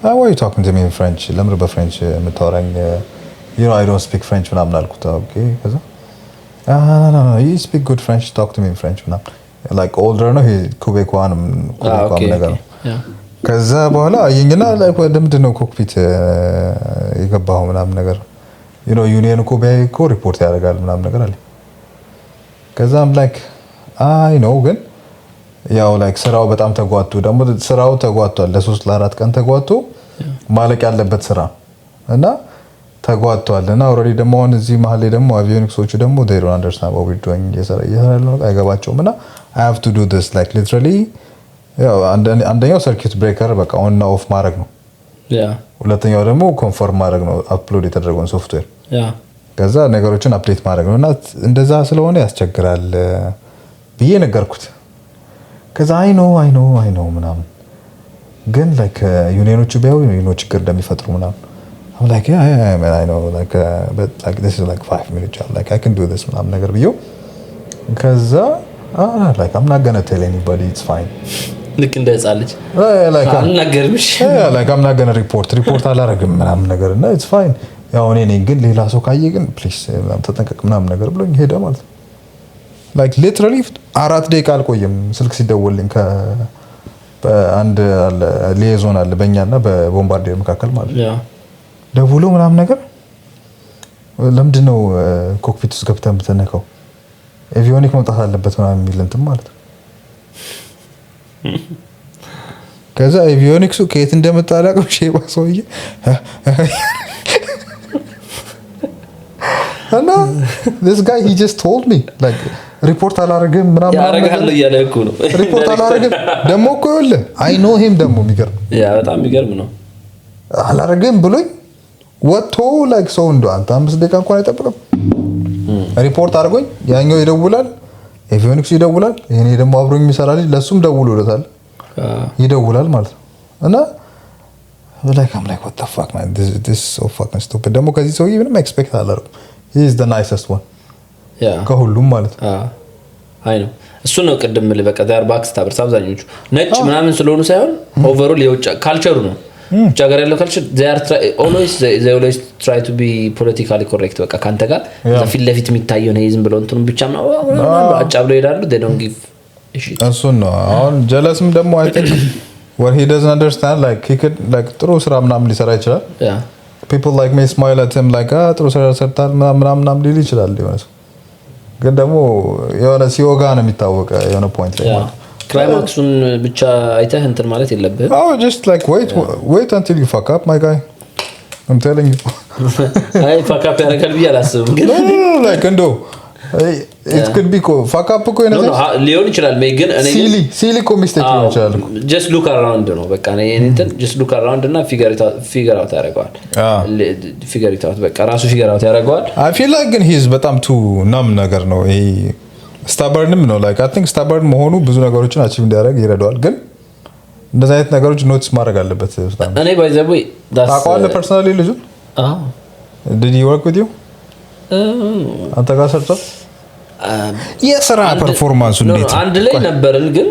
why are you talking to me in French ለምን በፍሬንች የምታወራኝ you know I don't speak French ምናምን አልኩት ኦኬ ከዛ no you speak good French talk to me in French ምናምን like older ነው he ኩቤኳን ነገር ከዛ በኋላ አየኝና like ምንድነው ኮክፒት የገባው ምናምን ነገር you know ዩኒየን ኮ ሪፖርት ያደርጋል ምናምን ነገር አለ ከዛም like I know ግን ያው like ስራው በጣም ተጓቱ ደግሞ ስራው ተጓቷል ለ3 ለ4 ቀን ተጓቱ ማለቅ ያለበት ስራ እና ተጓቷል እና ኦሬዲ ደግሞ አሁን እዚህ መሀል ላይ ደግሞ አቪዮኒክሶቹ ደግሞ they don't understand what we're doing ያለው አይገባቸውም እና I have to do this like literally ያው አንደኛው ሰርኪት ብሬከር በቃ ኦን እና ኦፍ ማድረግ ነው ሁለተኛው ደግሞ ኮንፈርም ማድረግ ነው አፕሎድ የተደረገውን ሶፍትዌር ከዛ ነገሮችን አፕዴት ማድረግ ነውና እንደዛ ስለሆነ ያስቸግራል ብዬ ነገርኩት ከዛ አይ ኖ ምናምን ግን like ዩኒየኖቹ ቢያው ዩኒየኖች ችግር እንደሚፈጥሩ ምናምን I'm like yeah man I know like but like this is like 5 minutes job like I can do this ምናምን ነገር ብዬው ከዛ like I'm not gonna tell anybody it's fine ልክ እንደጻለች አልናገርምሽ like I'm not gonna report አላረግም ምናምን ነገር እና it's fine ያው እኔ ግን ሌላ ሰው ካየ ግን ፕሊዝ ተጠንቀቅ ምናምን ነገር ብሎኝ ሄደ ማለት ነው like literally 4 ደቂቃ አልቆየም ስልክ ሲደወልልኝ በአንድ ሊያዞን አለ በእኛና በቦምባርዲየር መካከል ማለት ነው ደውሎ ምናምን ነገር ለምንድነው ኮክፒት ውስጥ ገብተን ብትነካው ኤቪዮኒክ መውጣት አለበት ምናምን የሚል እንትን ማለት ነው ከዛ ኤቪዮኒክሱ ከየት እንደመጣ አላውቅም ሼባ ሰውዬ እና this guy he just told me like ሪፖርት አላረግም ምናምን ያረጋል እያለኩ ነው ሪፖርት አላረግም ደሞ እኮ ይኸውልህ I know him ደሞ የሚገርም በጣም የሚገርም ነው አላረግም ብሎኝ ወጥቶ like ሰው እንደው አንተ 5 ደቂቃ እንኳን አይጠብቅም ሪፖርት አድርጎኝ ያኛው ይደውላል ኤቪዮኒክስ ይደውላል እኔ ደግሞ አብሮኝ የሚሰራ ልጅ ለሱም ደውሎለታል ይደውላል ማለት ነው እና like I'm like what the fuck man this is so fucking stupid ደግሞ ከዚህ ሰው ምንም ኤክስፔክት አላረኩም he is the nicest one ከሁሉም ማለት አይ ነው እሱ ነው ቅድም በቃ ዳር ባክስ ታብርስ አብዛኞቹ ነጭ ምናምን ስለሆኑ ሳይሆን ኦቨርኦል የውጭ ካልቸሩ ነው ብቻ ጋር ያለው ካልቸር they are always try to be politically correct በቃ ካንተ ጋር ፊት ለፊት የሚታየው ነው ዝም ብለው እንትን ብቻ ነው አጫብለው ይላሉ they don't give a shit እሱ ነው አሁን ጀለስም ደግሞ I think what he doesn't understand like he could like ጥሩ ስራ ምናምን ሊሰራ ይችላል people like me smile at him like ጥሩ ሰርታል ምናምን ሊል ይችላል የሆነ ሰው ግን ደግሞ የሆነ ሲወጋ ነው የሚታወቀው የሆነ ፖይንት ላይ ማለት ክላይማክሱን ብቻ አይተህ እንትን ማለት የለብህም just like wait until you fuck up my guy I'm telling you አይ fuck up ያደርጋል ብዬ አላስብም ግን like እንደው it could be fuck up እኮ ነው ሊሆን ይችላል ግን እኔ ሲሊ እኮ ሚስቴክ ሊሆን ይችላል just look around ነው በቃ እኔ እንትን just look around እና figure out ያደርገዋል figure it out በቃ ራሱ figure out ያደርገዋል I feel like ግን he's በጣም too numb ነገር ነው ይሄ stubborn ነው like I think stubborn መሆኑ ብዙ ነገሮችን achieve እንዲያደርግ ይረዳዋል ግን እንደዛ አይነት ነገሮች ኖቲስ ማድረግ አለበት በጣም እኔ by the way ታውቀዋለህ personally ልጁ did he work with you አንተ ጋር ሰርቶ የስራ ፐርፎርማንሱ እንዴት አንድ ላይ ነበርን ግን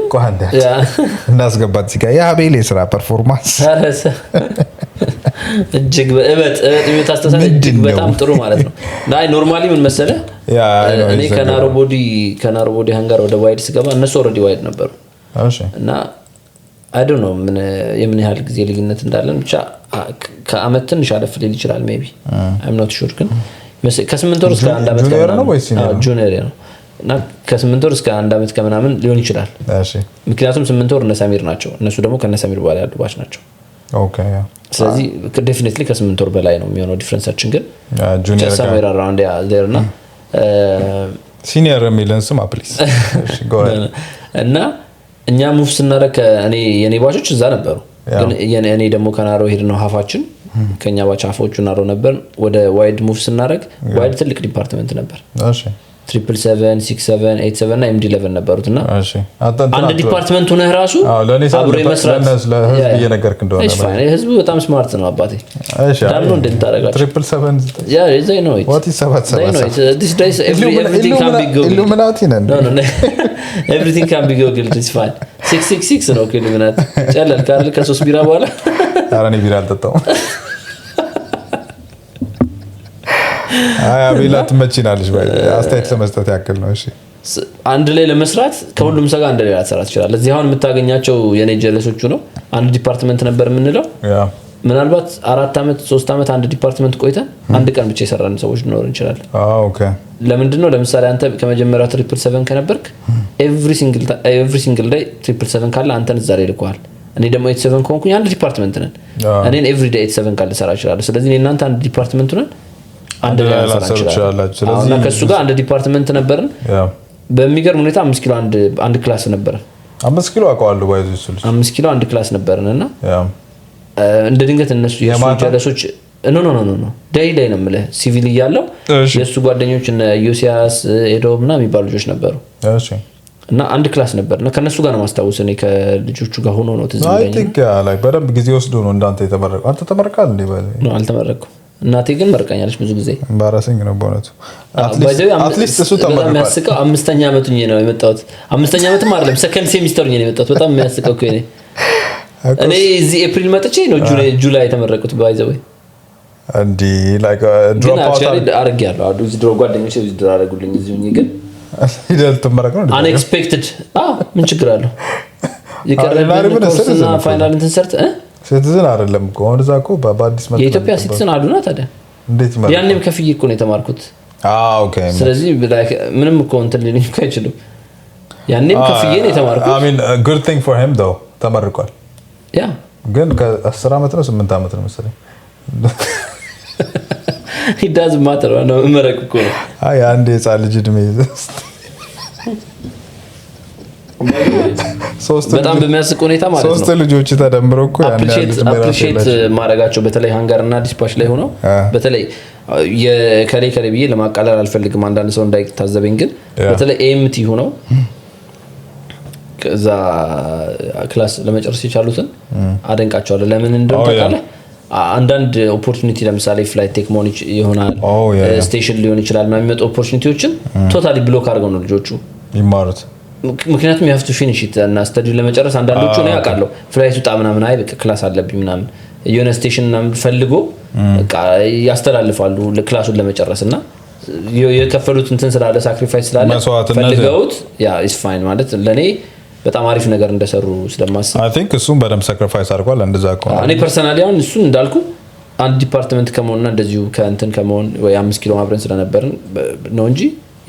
እናስገባት እዚህ ጋር የአቤል የስራ ፐርፎርማንስ እጅግ የምታስተሳሰብ እጅግ በጣም ጥሩ ማለት ነው ናይ ኖርማሊ ምን መሰለህ እኔ ከናሮቦዲ ሃንጋር ወደ ዋይድ ስገባ እነሱ ኦልሬዲ ዋይድ ነበሩ እና I don't know የምን ያህል ጊዜ ልዩነት እንዳለን ብቻ ከአመት ትንሽ አለፍ ሊል ይችላል ሜቢ I'm not sure ግን ከ8 ወር እስከ 1 አመት ጁኒየር ነው እና ከ8 ወር እስከ 1 አመት ከምናምን ሊሆን ይችላል እሺ ምክንያቱም 8 ወር እነ ሳሚር ናቸው እነሱ ደግሞ ከነ ሳሚር በኋላ ያሉ ባች ናቸው ኦኬ ስለዚህ ዴፊኒትሊ ከ8 ወር በላይ ነው የሚሆነው ዲፈረንሳችን ግን ጁኒየር ሳሚር አራውንድ there እና ሲኒየር የሚለን ስም ፕሊዝ እሺ ጎ እና እኛ ሙቭ ስናረክ የኔ ባቾች እዛ ነበሩ ግን እኔ ደግሞ ከናሮ ሄድ ነው ሀፋችን ከኛ ባች ሀፎቹ ናሮ ነበር ወደ ዋይድ ሙቭ ስናረክ ዋይድ ትልቅ ዲፓርትመንት ነበር እሺ 777 67 87 እና MD11 ነበሩትና እሺ አንድ ዲፓርትመንት ሆነ ራሱ አብሮ መስራት ለህዝብ እየነገርክ እንደሆነ ማለት ህዝቡ በጣም ስማርት ነው አባቴ እሺ ዳርኖ እንደምታረጋቸው 777 ያ they know it what is 777 this days everything can be googled Illuminati no everything can be googled it's fine 666 ነው Illuminati ጨለል ካርል ከ3 ቢራ በኋላ አራኒ ቢራ አልጠጣው አቤላ ትመጪናለሽ ባይ አስተያየት ለመስጠት ያክል ነው እሺ አንድ ላይ ለመስራት ከሁሉም ሰጋ አንድ ላይ አሰራት ይችላል ለዚህ አሁን የምታገኛቸው የኔ ጀለሶቹ ነው አንድ ዲፓርትመንት ነበር የምንለው ምናልባት 4 አመት 3 አመት አንድ ዲፓርትመንት ቆይተን አንድ ቀን ብቻ የሰራን ሰዎች ኖር እንችላለን ኦኬ ለምንድነው ለምሳሌ አንተ ከመጀመሪያው 777 ከነበርክ every single day 777 ካለ አንተን እዛ ላይ ልኳል እኔ ደግሞ 87 ኮንኩኝ አንድ ዲፓርትመንት ነን እኔን every day 87 ካለ ሰራ ይችላል ስለዚህ እናንተ አንድ ዲፓርትመንት ነን አንድ ላይ ሰራችኋል ስለዚህ ከሱ ጋር አንድ ዲፓርትመንት ነበርን በሚገርም ሁኔታ 5 ኪሎ አንድ ክላስ ነበር 5 ኪሎ አቋዋለሁ ባይዙ ይስሉ 5 ኪሎ አንድ ክላስ ነበርንና እንደ ድንገት እነሱ የጀለሶች ኖ ዳይ ነው ማለት ሲቪል ይያለው የሱ ጓደኞች እና ዩሲያስ ኤዶምና የሚባሉ ልጆች ነበሩ እሺ እና አንድ ክላስ ነበርና ከነሱ ጋር ነው ማስተዋወስ እኔ ከልጆቹ ጋር ሆኖ ነው ትዝ ይለኛል አይ ቲንክ like በደንብ ጊዜ ወስዶ ነው እንዳንተ የተመረቀው አንተ ተመረቃል እንዴ ባይ ነው አልተመረቀኩም እናቴ ግን መርቀኛለች ብዙ ጊዜ ባራሲንግ ነው ቦነቱ አትሊስት እሱ ተመረቀ የሚያስቀው 5ኛ አመቱኝ ነው የመጣሁት 5ኛ አመትም አይደለም ሰከንድ ሴሚስተርኝ ነው የመጣሁት በጣም የሚያስቀው እኮ እኔ እዚህ ኤፕሪል መጥቼ ነው ጁላይ የተመረቁት ባይ ዘ ወይ እንዲ ላይክ ድሮፕ አውት አርጋለሁ አዱ እዚህ ድሮ ጓደኞቼ እዚህ ድሮ አረጉልኝ እዚሁኝ ግን ሂደል ተመረቀ ነው unexpected ምን ችግር አለው ይቀርብና ፋይናል እንትን ሰርተ ሲቲዝን አይደለም እኮ አሁን እዛ እኮ በአዲስ መጣ የኢትዮጵያ ሲቲዝን አሉና ታዲያ እንዴት ማለት ያንንም ከፍዬ እኮ ነው የተማርኩት ኦኬ ስለዚህ ምንም እኮ እንትን ሊልኝ አይችልም ያንንም ከፍዬ ነው የተማርኩት I mean a good thing for him though ተመርቋል ያ ግን ከ10 አመት ነው 8 አመት ነው መሰለኝ it doesn't matter ነው መረቅ እኮ ነው አይ አንዴ ህፃን ልጅ እድሜ በጣም በሚያስቅ ሁኔታ ማለት ነው ሶስት ልጆች ተደምረው እኮ አፕሪሺየት ማድረጋቸው በተለይ ሃንጋርና ዲስፓች ላይ ሆነው በተለይ የከሌ ብዬ ለማቃለል አልፈልግም አንዳንድ ሰው እንዳይታዘበኝ ግን በተለይ ኤምቲ ሆነው ከዛ ክላስ ለመጨረስ የቻሉትን አደንቃቸዋለሁ ለምን እንደሆነ ታውቃለህ አንዳንድ ኦፖርቹኒቲ ለምሳሌ ፍላይት ቴክ ሞኒች ይሆናል ስቴሽን ሊሆን ይችላል የሚመጡ ኦፖርቹኒቲዎችን ቶታሊ ብሎክ አድርገው ነው ልጆቹ ይማሩት ምክንያቱም you have to finish it እና ስታዲው ለመጨረስ አንዳንዶቹ ነው ያውቃለሁ ፍላይቱ ጣምናምን አይ በቃ ክላስ አለብኝ ምናምን የሆነ ስቴሽን ምናምን ፈልጎ በቃ ያስተላልፋሉ ለክላሱን ለመጨረስና የከፈሉት እንትን ስላለ ሳክሪፋይስ ስላለ ፈልገውት ያ is fine ማለት ለኔ በጣም አሪፍ ነገር እንደሰሩ ስለማስብ I think እሱም በደም ሳክሪፋይስ አድርጓል እንደዛ እኮ እኔ ፐርሰናሊ አሁን እሱን እንዳልኩ አንድ ዲፓርትመንት ከመሆንና እንደዚሁ ከእንትን ከመሆን ወይ 5 ኪሎ አብረን ስለነበርን ነው እንጂ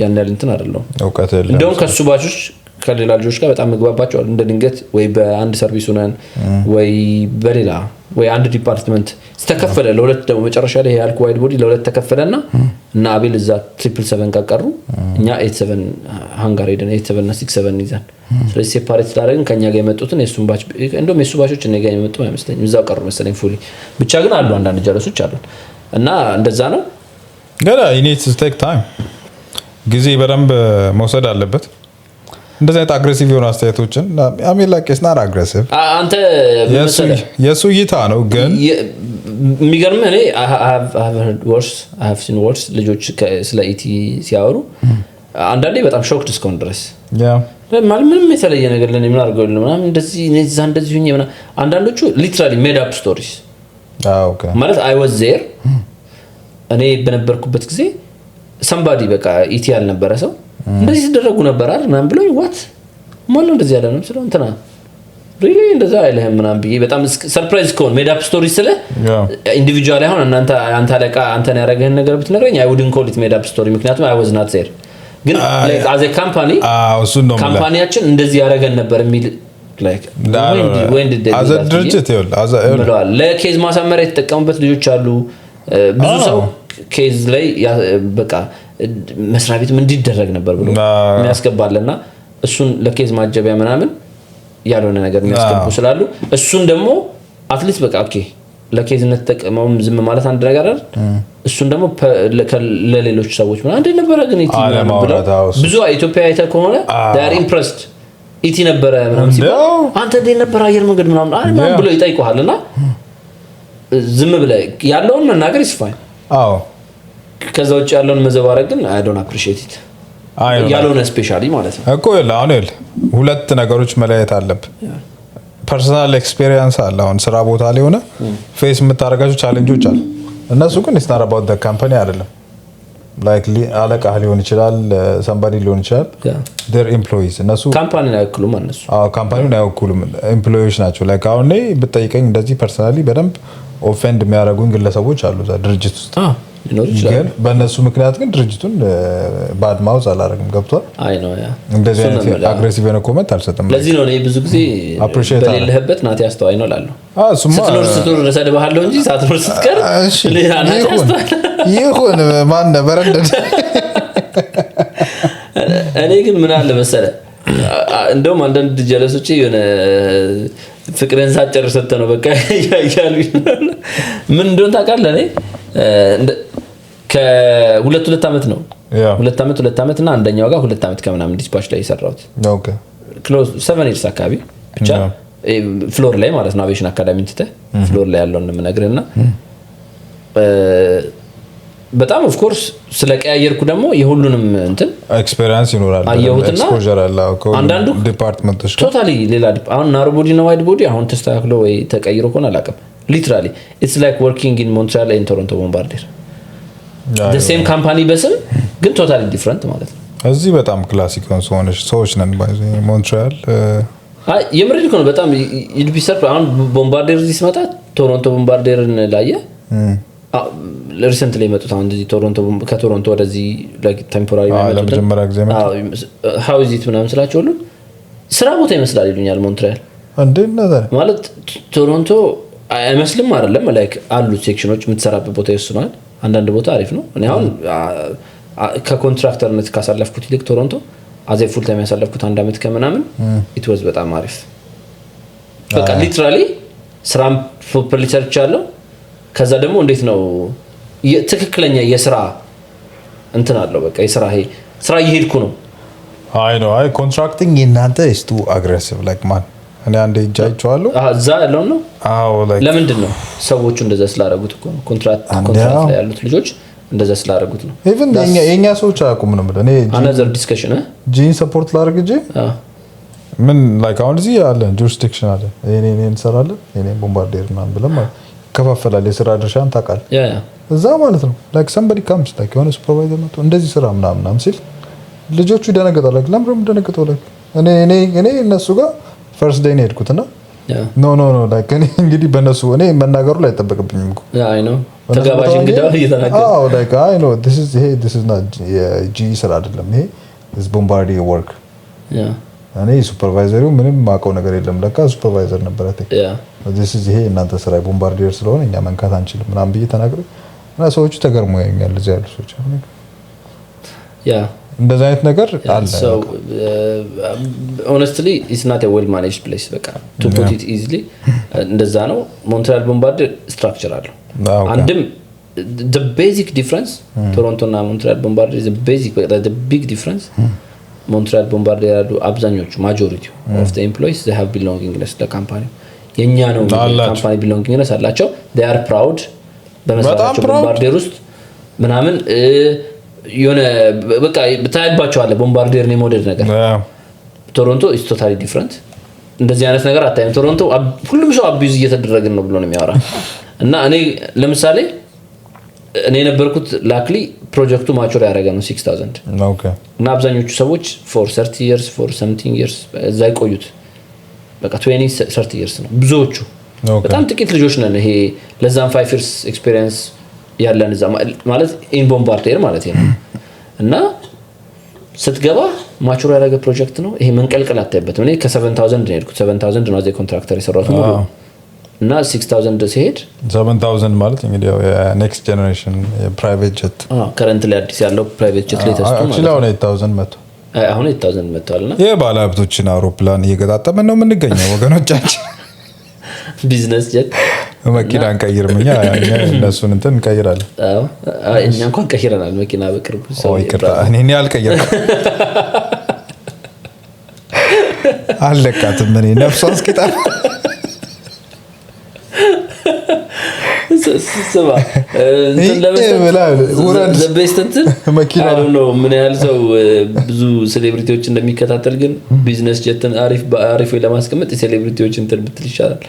ያን ያህል እንትን አይደለም እውቀት የለም እንደውም ከሱ ባቾች ከሌላ ልጆች ጋር በጣም ምግባባቸው እንደ ድንገት ወይ በአንድ ሰርቪስ ሆነን ወይ በሌላ ወይ አንድ ዲፓርትመንት ተከፈለ ለሁለት ደግሞ መጨረሻ ላይ ያልኩ ዋይድ ቦዲ ለሁለት ተከፈለና እና አቤል እዛ 777 ቀቀሩ እኛ 87 ሃንጋሪ ደን 87 እና 67 ይዛን ስለዚህ ሴፓሬት ታደርገን ከኛ ጋር የመጡትን የሱን ባች እንደውም የሱ ባቾች እኔ ጋር የመጡ አይመስለኝም እዛው ቀሩ መሰለኝ ፉሊ ብቻ ግን አሉ አንዳንድ ጀለሶች አሉ እና እንደዛ ነው ገና you need to take time ጊዜ በደንብ መውሰድ አለበት እንደዛ አይነት አግሬሲቭ የሆኑ አስተያየቶችን አሜን ላይክ ኢትስ ናት አግሬሲቭ አንተ የሱ እይታ ነው ግን የሚገርምህ እኔ I have heard worse I have seen worse ልጆች ስለ ኢቲ ሲያወሩ አንዳንዴ በጣም ሾክድ እስከሆን ድረስ ማለት ምንም የተለየ ነገር ለኔ ምን አድርገው ምናምን እንደዚህ ነዛ እንደዚህ ሁኝ ምናምን አንዳንዶቹ ሊትራሊ ሜድ አፕ ስቶሪስ ኦኬ ማለት I was there እኔ በነበርኩበት ጊዜ somebody በቃ ኢቲ ያልነበረ ሰው እንደዚህ ተደረጉ ነበር አይደል ምናምን ብለው what ማን ነው እንደዚህ ያለ ነው ስለ እንትና really እንደዛ አይልህም ምናምን ብዬ በጣም ሰርፕራይዝ ከሆነ ሜድ አፕ ስቶሪ ስለ ኢንዲቪጁዋሊ አሁን አንተ አለቃ አንተን ያደረገህን ነገር ብትነግረኝ I wouldn't call it made up story ምክንያቱም I was not there ግን like as a company ካምፓኒያችን እንደዚህ ያደረገን ነበር የሚል like when did they as a ድርጅት as a ለኬዝ ማሳመሪያ የተጠቀሙበት ልጆች አሉ ብዙ ሰው ኬዝ ላይ በቃ መስሪያ ቤት ምን እንዲደረግ ነበር ብሎ የሚያስገባልና እሱን ለኬዝ ማጀቢያ ምናምን ያልሆነ ነገር የሚያስገቡ ስላሉ እሱን ደግሞ አትሊስት በቃ ኦኬ ለኬዝነት ተጠቅመውም ዝም ማለት አንድ ነገር አይደል እሱን ደግሞ ለሌሎች ሰዎች ማለት አንድ ነበር ግን ኢቲ ብለው ብዙ ኢትዮጵያ አይተ ከሆነ they are impressed ኢቲ ነበር ምናምን ሲባል አንተ እንደ ነበር አየር መንገድ ምናምን ብሎ ይጠይቁሃልና ዝም ብለህ ያለውን መናገር is fine አዎ ከዛ ውጭ ያለውን መዘባረቅ ግን I don't appreciate it ያለውን ስፔሻሊ ማለት ነው እኮ አሁን ሁለት ነገሮች መለየት አለበት ፐርሰናል ኤክስፒሪየንስ አለ አሁን ስራ ቦታ ላይ ሆነ ፌስ የምታረጋቸው ቻሌንጆች አሉ እነሱ ግን it's not about the company አይደለም like አለቃ ሊሆን ይችላል somebody ሊሆን ይችላል their employees እነሱ ካምፓኒን አይወክሉም እነሱ ካምፓኒውን አይወክሉም ኤምፕሎይዎች ናቸው like አሁን ላይ ብትጠይቀኝ እንደዚህ ፐርሰናሊ በደንብ ኦፌንድ የሚያደርጉኝ ግለሰቦች አሉ እዛ ድርጅት ውስጥ ግን በእነሱ ምክንያት ግን ድርጅቱን ባድ ማውዝ አላረግም ገብቷል አይ ነው ያ እንደዚህ አይነት አግሬሲቭ የሆነ ኮሜንት አልሰጠም ለዚህ ነው እኔ ብዙ ጊዜ በሌለህበት ናት ያስተዋይ ነው ላለው ስትኖር ረሰደባለሁ እንጂ ሳትኖር ስትቀር ሌላ ናት ያስተዋይ ይሁን ማን ነበር እኔ ግን ምን አለ መሰለ እንደውም አንዳንድ ጀለሶች የሆነ ፍቅርን ሳጨርስ ነው በቃ ያያሉ ምን እንደሆነ ታውቃለህ እኔ ከሁለት አመት ነው ሁለት አመት እና አንደኛው ጋር 2 አመት ከምናምን ዲስፓች ላይ የሰራሁት ኦኬ ክሎዝ 7 years አካባቢ ብቻ ፍሎር ላይ ማለት ነው አቪዬሽን አካዳሚ እንትን ፍሎር ላይ ያለውን ምነግርህና በጣም ኦፍ ኮርስ ስለቀያየርኩ ደግሞ የሁሉንም እንትን ኤክስፒሪየንስ ይኖራል ኤክስፖዠር አለ አንዳንዱ ዲፓርትመንቶች ቶታሊ ሌላ አሁን ናሮ ቦዲ እና ዋይድ ቦዲ አሁን ተስተካክሎ ወይ ተቀይሮ ሆነ አላውቅም ሊትራሊ ኢትስ ላይክ ወርኪንግ ኢን ሞንትሪያል ኤንድ ቶሮንቶ ቦምባርዲር the same company በስም ግን ቶታሊ ዲፈረንት ማለት ነው እዚህ በጣም ክላሲክ ሰዎች ነን ባይ ሞንትሪያል የምሬድ ነው በጣም ይድቢሰር አሁን ቦምባርዲር እዚህ ሲመጣ ቶሮንቶ ቦምባርዲርን ላየ ሪሰንትሊ መጡት አሁን እዚህ ከቶሮንቶ ወደዚህ ላይክ ቴምፖራሪ how is it ምናምን ስላቸው ሁሉ ስራ ቦታ ይመስላል ይሉኛል ሞንትሪያል እንዴት ማለት ቶሮንቶ አይመስልም አይደለም ላይክ አሉ ሴክሽኖች የምትሰራበት ቦታ ይወስናል አንዳንድ ቦታ አሪፍ ነው እኔ አሁን ከኮንትራክተርነት ካሳለፍኩት ይልቅ ቶሮንቶ አዘይ ፉል ታይም ያሳለፍኩት 1 አመት ከምናምን it was በጣም አሪፍ በቃ ሊትራሊ ስራም ፕሮፐርሊ ሰርቻለሁ ከዛ ደግሞ እንዴት ነው ትክክለኛ የስራ እንትን አለው በቃ የስራ ስራ እየሄድኩ ነው አይ ኮንትራክቲንግ እናንተ is too aggressive like man እኔ አንዴ ጃይቻለሁ እዛ ያለው ነው like ለምንድን ነው ሰዎቹ እንደዛ ስላደረጉት እኮ ኮንትራክት ላይ ያሉት ልጆች እንደዛ ስላደረጉት ነው even የኛ ሰዎች አያውቁም ነው እኔ another discussion ጂን ሰፖርት ላደርግ እንጂ ምን like አሁን እዚህ ያለ jurisdiction አለ እኔ እንሰራለን እኔ ቦምባርዲር ምናምን ብለን ማለት ከፋፈላል የስራ ድርሻን ታውቃለህ ያ እዛ ማለት ነው like somebody comes like የሆነ ሱፐርቫይዘር መጥቶ እንደዚህ ስራ ምናምን ሲል ልጆቹ ይደነግጣሉ like ለምን ደነግጣሉ እኔ እነሱ ጋር ፈርስት ዴይ ነው ሄድኩትና ኖ ላይክ እኔ እንግዲህ በነሱ እኔ መናገሩ ላይ አይጠበቅብኝም እኮ አይ ነው ተጋባዥ እንግዳው እየተናገረ ላይክ አይ ኖ this is not ጂ ስራ አይደለም ይሄ is Bombardier work እኔ ሱፐርቫይዘሩ ምንም ማውቀው ነገር የለም ለካ ሱፐርቫይዘር ነበር this is ይሄ እናንተ ስራ ቦምባርዲየር ስለሆነ እኛ መንካት አንችልም ምናምን ብዬ ተናግሬ እና ሰዎቹ ተገርሞ ያዩኛል እዚህ ያሉ ሰዎች እንደዛ አይነት ነገር አለ so honestly it's not a well managed place በቃ to put it easily እንደዛ ነው ሞንትሪያል ቦምባርዲየር ስትራክቸር አለው አንድም the basic difference ቶሮንቶ እና ሞንትሪያል ቦምባርዲየር the big difference ሞንትሪያል ቦምባርዲየር ያሉ አብዛኞቹ majority of the employees they have belongingness to the company የኛ ነው ካምፓኒ belongingness አላቸው they are proud በመስራታቸው ቦምባርዲየር ውስጥ ምናምን የሆነ በቃ በታይባቸው አለ ቦምባርዲየር ነው ሞዴል ነገር ቶሮንቶ is totally different እንደዚህ አይነት ነገር አታይም ቶሮንቶ ሁሉም ሰው አቢዩዝ እየተደረገን ነው ብሎ ነው የሚያወራ እና እኔ ለምሳሌ እኔ ነበርኩት ላክሊ ፕሮጀክቱ ማቹር ያደረገ ነው 6000 ኦኬ እና አብዛኞቹ ሰዎች for 30 years for something years እዛ ይቆዩት በቃ 20 30 years ነው ብዙዎቹ በጣም ጥቂት ልጆች ነን ይሄ ለዛም 5 years experience ያለን እዛ ማለት ኢን ቦምባርዲየር ማለት ነው እና ስትገባ ማቹር ያደረገ ፕሮጀክት ነው ይሄ መንቀልቀል አታይበትም እኔ ከ7000 ነው የሄድኩት 7000 ነው አዘ ኮንትራክተር የሰራሁት ሙሉ እና 6000 ሲሄድ 7000 ማለት እንግዲህ ኔክስት ጀነሬሽን ፕራይቬት ጀት ከረንት ላይ አዲስ ያለው ፕራይቬት ጀት ላይ ተስቶ ማለት ነው 8000 መጥቶ አሁን 8000 መጥቷልና የባለ ሀብቶችን አውሮፕላን እየገጣጠመን ነው የምንገኘው ወገኖቻችን ቢዝነስ ጀት መኪና እንቀይርም እኛ እነሱን እንትን እንቀይራለን እኛ እንኳን ቀይረናል መኪና በቅርቡ ሰው ይቅርታ እኔ አልቀየርኩም አለቃትም እኔ ነፍሷን እስኪጣ ስማ እንትን ለመስጠት ዘበስተንትን መኪና ነው ምን ያህል ሰው ብዙ ሴሌብሪቲዎች እንደሚከታተል ግን ቢዝነስ ጀትን አሪፍ ለማስቀመጥ ሴሌብሪቲዎች እንትን ብትል ይሻላል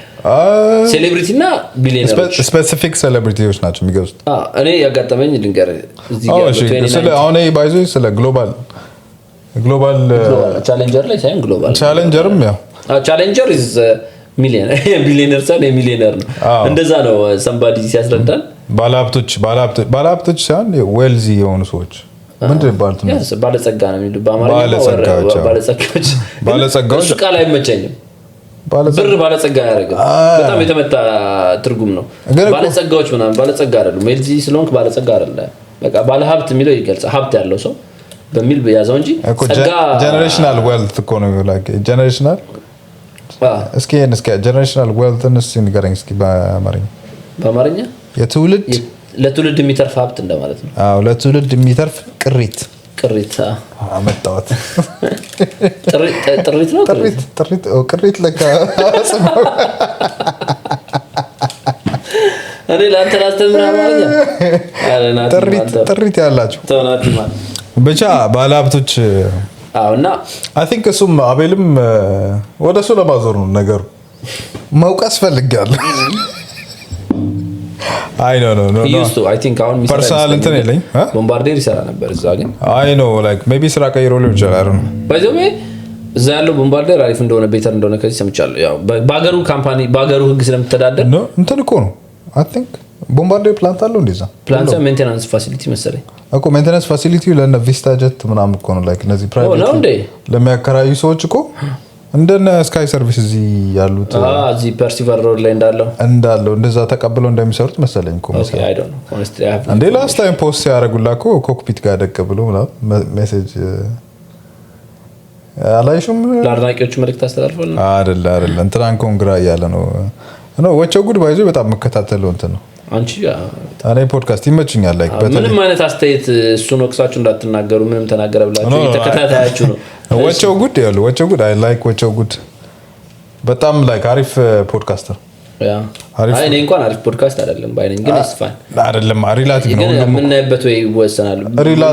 ሴሌብሪቲና ቢሊየነሮች ስፔሲፊክ ሴሌብሪቲዎች ናቸው የሚገዙት እኔ ያጋጠመኝ ልንገር እዚህ ጋር ስለ አሁን ባይዞ ስለ ግሎባል ቻሌንጀር ላይ ሳይሆን ግሎባል ቻሌንጀርም ያው ቻሌንጀር is ቢሊየነር ሳይሆን ሚሊየነር ነው እንደዛ ነው somebody ሲያስረዳን ባለሀብቶች ሳይሆን ዌልዚ የሆኑ ሰዎች ምንድን ይባሉት ነው ባለጸጋ ነው የሚሉ በአማርኛ ባለጸጋዎች ቃል አይመቸኝም ብር ባለጸጋ ያደርጋል በጣም የተመታ ትርጉም ነው ባለጸጋዎች ምናምን ባለጸጋ አይደሉም ዌልዚ ስለሆንክ ባለጸጋ አይደለም በቃ ባለሀብት የሚለው ይገልጻ ሀብት ያለው ሰው በሚል ያዛው እንጂ ጸጋ ጀነሬሽናል ዌልት እኮ ነው ላይክ ጀነሬሽናል እስኪ ጀነሬሽናል ዌልትንስ ንገረኝ እስኪ በአማርኛ ለትውልድ የሚተርፍ ሀብት እንደማለት ነው አዎ ለትውልድ የሚተርፍ ቅሪት አመጣሁት ጥሪት ነው ቅሪት ለካ እኔ ለአንተ ላስተምር አማርኛ ጥሪት ያላችሁ ብቻ ባለሀብቶች እና አይ ቲንክ እሱም አቤልም ወደሱ ለማዞር ነው ነገሩ መውቀስ ፈልጋለሁ አይ ኖ አይ ቲንክ አሁን ፐርሰናል እንትን የለኝ ቦምባርዲየር ይሰራ ነበር እዛ ግን አይ ኖ ላይክ ሜቢ ስራ ቀይሮ ሊሆን ይችላል ባይዘው እዛ ያለው ቦምባርዲየር አሪፍ እንደሆነ ቤተር እንደሆነ ከዚህ ሰምቻለሁ ያው በአገሩ ካምፓኒ በአገሩ ህግ ስለምትተዳደር ነው እንትን እኮ ነው አይ ቲንክ ቦምባርዲየር ፕላንት አለው እንደዛ ፕላንት ሜንቴናንስ ፋሲሊቲ መሰለኝ እኮ ሜንቴናንስ ፋሲሊቲው ለነ ቪስታ ጀት ምናምን እኮ ነው ላይክ እነዚህ ፕራይቬት ለሚያከራዩ ሰዎች እኮ እንደነ ስካይ ሰርቪስ እዚህ ያሉት እዚህ ፐርሲቨር ሮድ ላይ እንዳለው እንደዛ ተቀብለው እንደሚሰሩት መሰለኝ እኮ ኦኬ አይ ዶንት ኖ ሆነስትሊ አይ ሃቭ እንዴ ላስት ታይም ፖስት ያደርጉላኮ ኮክፒት ጋር ደቅ ብሎ ሜሴጅ አላይሹም ለአድናቂዎቹ መልእክት አስተላልፈውና አይደል እንትራን ኮንግራ ያለ ነው ወቸው ጉድ ባይዞ በጣም መከታተለው እንትን ነው አንቺ እኔ ፖድካስት ይመችኛል ላይክ ምንም አይነት አስተያየት እሱን ወቅሳችሁ እንዳትናገሩ ምንም ተናገረ ብላችሁ ተከታታያችሁ ነው ወቸው ጉድ አይ ላይክ ወቸው ጉድ በጣም ላይክ አሪፍ ፖድካስተር አይ እኔ እንኳን አሪፍ ፖድካስት አይደለም ባይነኝ ግን እስፋን አይደለም ሪላቲቭ ነው ግን ምን ነበር ወይ ወሰናል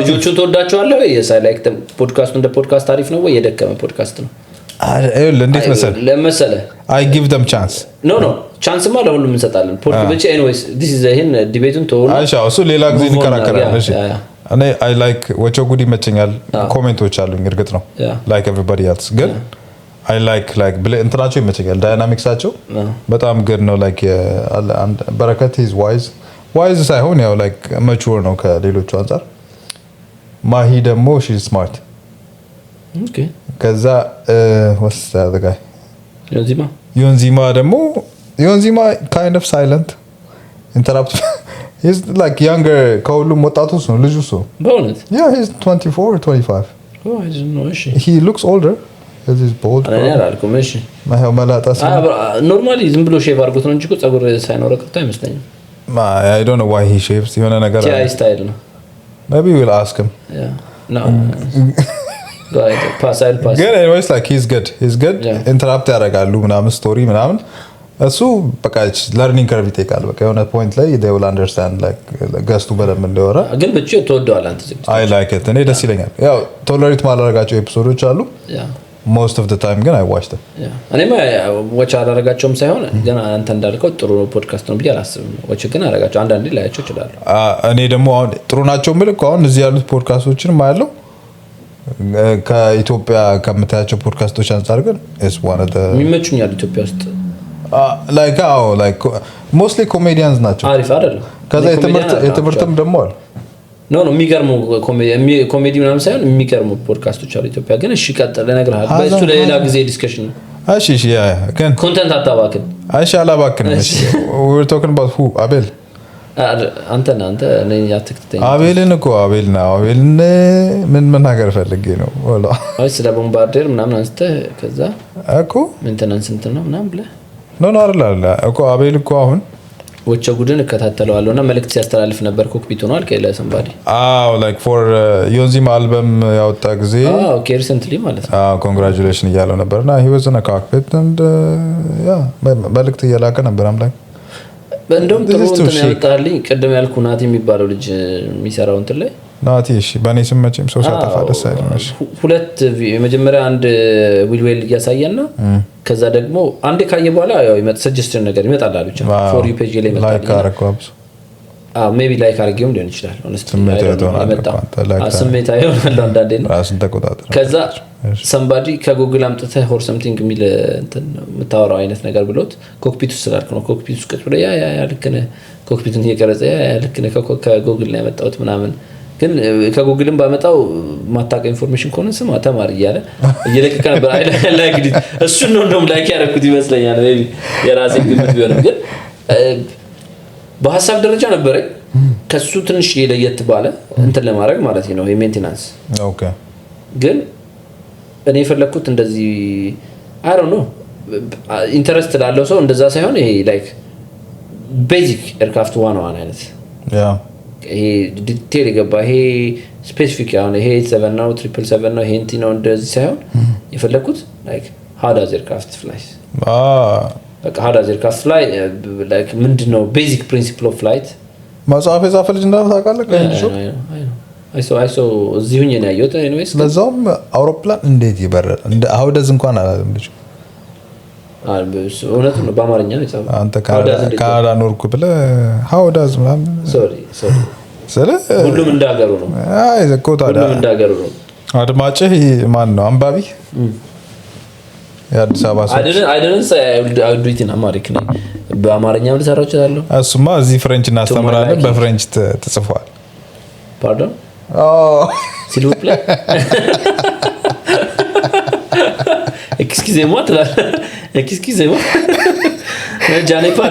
ልጆቹን ተወዳቸዋለሁ ወይ የሳይላይክ ፖድካስቱ እንደ ፖድካስት አሪፍ ነው ወይ የደከመ ፖድካስት ነው እንዴት መሰለ አይ ጊቭ them chance ኖ ቻንስማ ለሁሉም እንሰጣለን ፖድካስት ኤኒዌይስ this is ይሄን ዲቤቱን ተወው አይሻ እሱ ሌላ ጊዜ እንከራከራለን እሺ እኔ አይ ላይክ ወቸው ጉድ ይመቸኛል ኮሜንቶች አሉኝ እርግጥ ነው ላይክ ኤቨሪባዲ ኤልስ ግን I like እንትናቸው ይመቸኛል ዳይናሚክሳቸው በጣም good ነው like በረከት is wise ሳይሆን ያው like mature ነው ከሌሎቹ አንፃር ማሂ ደግሞ she's smart okay ከዛ what's the other guy ዮንዚማ ደግሞ kind of silent interrupt he's like younger ከሁሉም ወጣቱ ነው ልጁ ነው በእውነት yeah he's 24 or 25 oh I didn't know he looks older because he's bald አላልኩም እሺ ማሄው መላጣ ኖርማሊ ዝም ብሎ ሼቭ አድርጎት ነው እንጂ እኮ ፀጉር ሳይኖር ቀርቶ አይመስለኝም I don't know why he shaves የሆነ ነገር ቲአይ ስታይል ነው maybe we'll ask him yeah no go ahead pass good anyways like he's good interrupt ያደርጋሉ ምናምን ስቶሪ ምናምን እሱ በቃ ለርኒንግ ከርቭ ይጠይቃል በቃ የሆነ ፖይንት ላይ they will understand like ገስቱ በደንብ እንደወራ ግን ብቻ ተወደዋል አንተ ዝግ I like it እኔ ደስ ይለኛል ያው ቶለሬት ማላረጋቸው ኤፒሶዶች አሉ most of the time ግን I watch them እኔማ watch አላረጋቸውም ሳይሆን ግን አንተ እንዳልከው ጥሩ ፖድካስት ነው ብዬ አላስብም watch ግን አረጋቸው አንዳንዴ ላያቸው ይችላል እኔ ደግሞ አሁን ጥሩ ናቸው ምልክ አሁን እዚህ ያሉት ፖድካስቶችን ማያለው ከኢትዮጵያ ከምታያቸው ፖድካስቶች አንፃር ግን is one of the የሚመቹኛል ኢትዮጵያ ውስጥ like mostly comedians ናቸው አሪፍ አይደለም ከዛ የትምህርትም ደግሞ አለ ኖ የሚገርሙ ኮሜዲ ምናምን ሳይሆን የሚገርሙ ፖድካስቶች አሉ ኢትዮጵያ ግን እሺ ቀጥል እነግርሃለሁ በእሱ ለሌላ ጊዜ ዲስከሽን እሺ ያ ግን ኮንተንት አታባክን እሺ አላባክንም እሺ we were talking about who አቤል አንተ ነኝ ያትክተኝ አቤልን ምን መናገር ፈልጌ ነው ወላ አይ ስለ ቦምባርዴር ምናምን አንስተ ከዛ እኮ ሜንቴናንስ እንትን ነው ምናምን ብለህ ኖ አይደል እኮ አቤል እኮ አሁን ወቸ ጉድን እከታተለዋለሁና መልእክት ሲያስተላልፍ ነበር ኮክፒት ሆኗል ከለ ሰምባዲ like for ዮንዚማ አልበም ያወጣ ጊዜ okay recently ማለት ነው congratulations እያለው ነበርና he was in a cockpit and መልእክት እየላከ ነበር አምላክ እንደውም ጥሩ እንትን ያወጣልኝ ቀደም ያልኩ ናቲ የሚባለው ልጅ የሚሰራው እንትን ላይ ናቲ እሺ በኔ ስመጭም ሰው ሳጠፋ ደስ አይልም ሁለት የመጀመሪያ አንድ ዊልዌል እያሳየና ከዛ ደግሞ አንዴ ካየ በኋላ ያው ሰጀስሽን ነገር ይመጣል አሉ ብቻ for you page ላይ ይመጣል ላይክ አረጋብስ ሜቢ ላይክ አርጌውም ሊሆን ይችላል honestly ስሜት አይሆንም አንዳንዴ ነው ራስን ተቆጣጣ ከዛ somebody ከጉግል አምጥተህ or something የሚል እንትን የምታወራው አይነት ነገር ብሎት ኮክፒት ውስጥ ስላልክ ነው ኮክፒት ውስጥ ቁጭ ብሎ ያ ልክ ነህ ኮክፒትን እየቀረጸ ያ ልክ ነህ ከጉግል ላይ ያመጣሁት ምናምን ግን ከጉግልም ባመጣው ማታቀ ኢንፎርሜሽን ከሆነ ስማ ተማር እያለ እየለቀቀ ነበር ላይክ እሱ ነው እንደውም ላይክ ያደረኩት ይመስለኛል ሜቢ የራሴ ግምት ቢሆንም ግን በሐሳብ ደረጃ ነበር ከሱ ትንሽ ለየት ባለ እንትን ለማድረግ ማለት ነው የሜንቴናንስ ኦኬ ግን እኔ ፈለኩት እንደዚህ I don't know ኢንተረስት ላለው ሰው እንደዛ ሳይሆን ይሄ ላይክ ቤዚክ ኤርክራፍት ዋን አይነት ያ ይሄ ዲቴል ይገባ ይሄ ስፔሲፊክ አሁን ይሄ 7 ነው 777 ነው ይሄ እንት ነው እንደዚህ ሳይሆን የፈለኩት ላይክ how does aircraft flies በቃ how does aircraft fly like ምንድነው ቤዚክ ፕሪንሲፕል ኦፍ ፍላይት ማጻፍ የጻፈ ልጅ እንዳለ ታውቃለህ ከእንጂ አይሶ እዚህ ሁኜ ነው ያየሁት ኤኒዌይስ ለዛውም አውሮፕላን እንዴት ይበራል እንደ how does እንኳን አላለም ልጅ እውነቱን ነው በአማርኛ ነው የጻፈው አንተ ካናዳ ኖርኩ ብለህ how does ምናምን ሶሪ ሁሉም እንዳገሩ ነው አይ ዘኮታ ሁሉም እንዳገሩ ነው አድማጭህ ማን ነው አንባቢ የአዲስ አበባ ሰው አይደለም አይዱቲና አማሪክ ነው በአማርኛም ልሰራው ይችላል እሱማ እዚህ ፍሬንች እናስተምራለን በፍሬንች ተጽፏል pardon s'il vous plaît excusez-moi j'en ai pas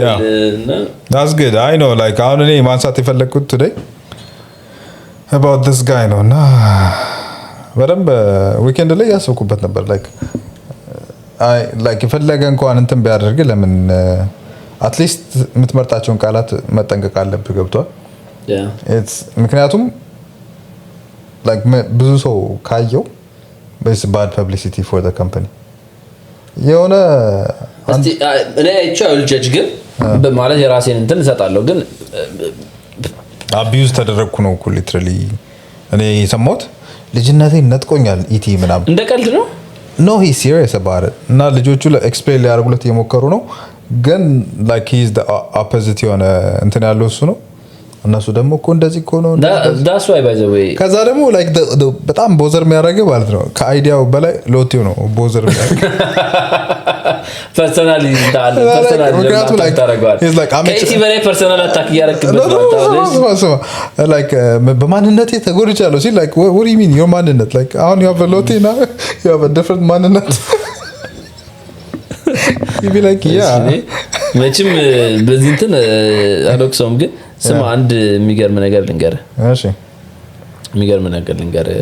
yeah that's good I know like አሁን እኔ ማንሳት የፈለኩት today about this guy ነው እና በደንብ ዊኬንድ ላይ ያሰብኩበት ነበር like የፈለገ እንኳን እንትን ቢያደርግ ለምን አትሊስት የምትመርጣቸውን ቃላት መጠንቀቅ አለብህ ገብቷል it's ምክንያቱም like ብዙ ሰው ካየው it's bad publicity for the company የሆነ እኔ አይቻል ጀጅ ግን በማለት የራሴን እንትን እሰጣለሁ ግን አቢዩዝ ተደረግኩ ነው ሊትራሊ እኔ የሰማሁት ልጅነቴን ነጥቆኛል ኢቲ ምናምን እንደ ቀልድ ነው no he serious about it እና ልጆቹ ለኤክስፕሌን ሊያደርጉለት እየሞከሩ ነው ግን like he is the opposite የሆነ እንትን ያለው እሱ ነው እነሱ ደግሞ እኮ እንደዚህ እኮ ነው that's why by the way ከዛ ደግሞ like በጣም ቦዘር የሚያደርገው ማለት ነው ከአይዲያው በላይ ሎቴው ነው ቦዘር የሚያደርገው ፐርሰናሊ እንዳለ ፐርሰናሊ ታረጋዋል ከኢቲ በላይ ፐርሰናል አታክ ያረክበት ነው like በማንነቴ ተጎድቻለሁ ሲል like what do you mean your ማንነት like አሁን you have a lote now you have a different ማንነት you be like yeah መቼም በዚህ እንትን አዶክሶም ግን ስማ አንድ የሚገርም ነገር ልንገርህ እሺ የሚገርም ነገር ልንገርህ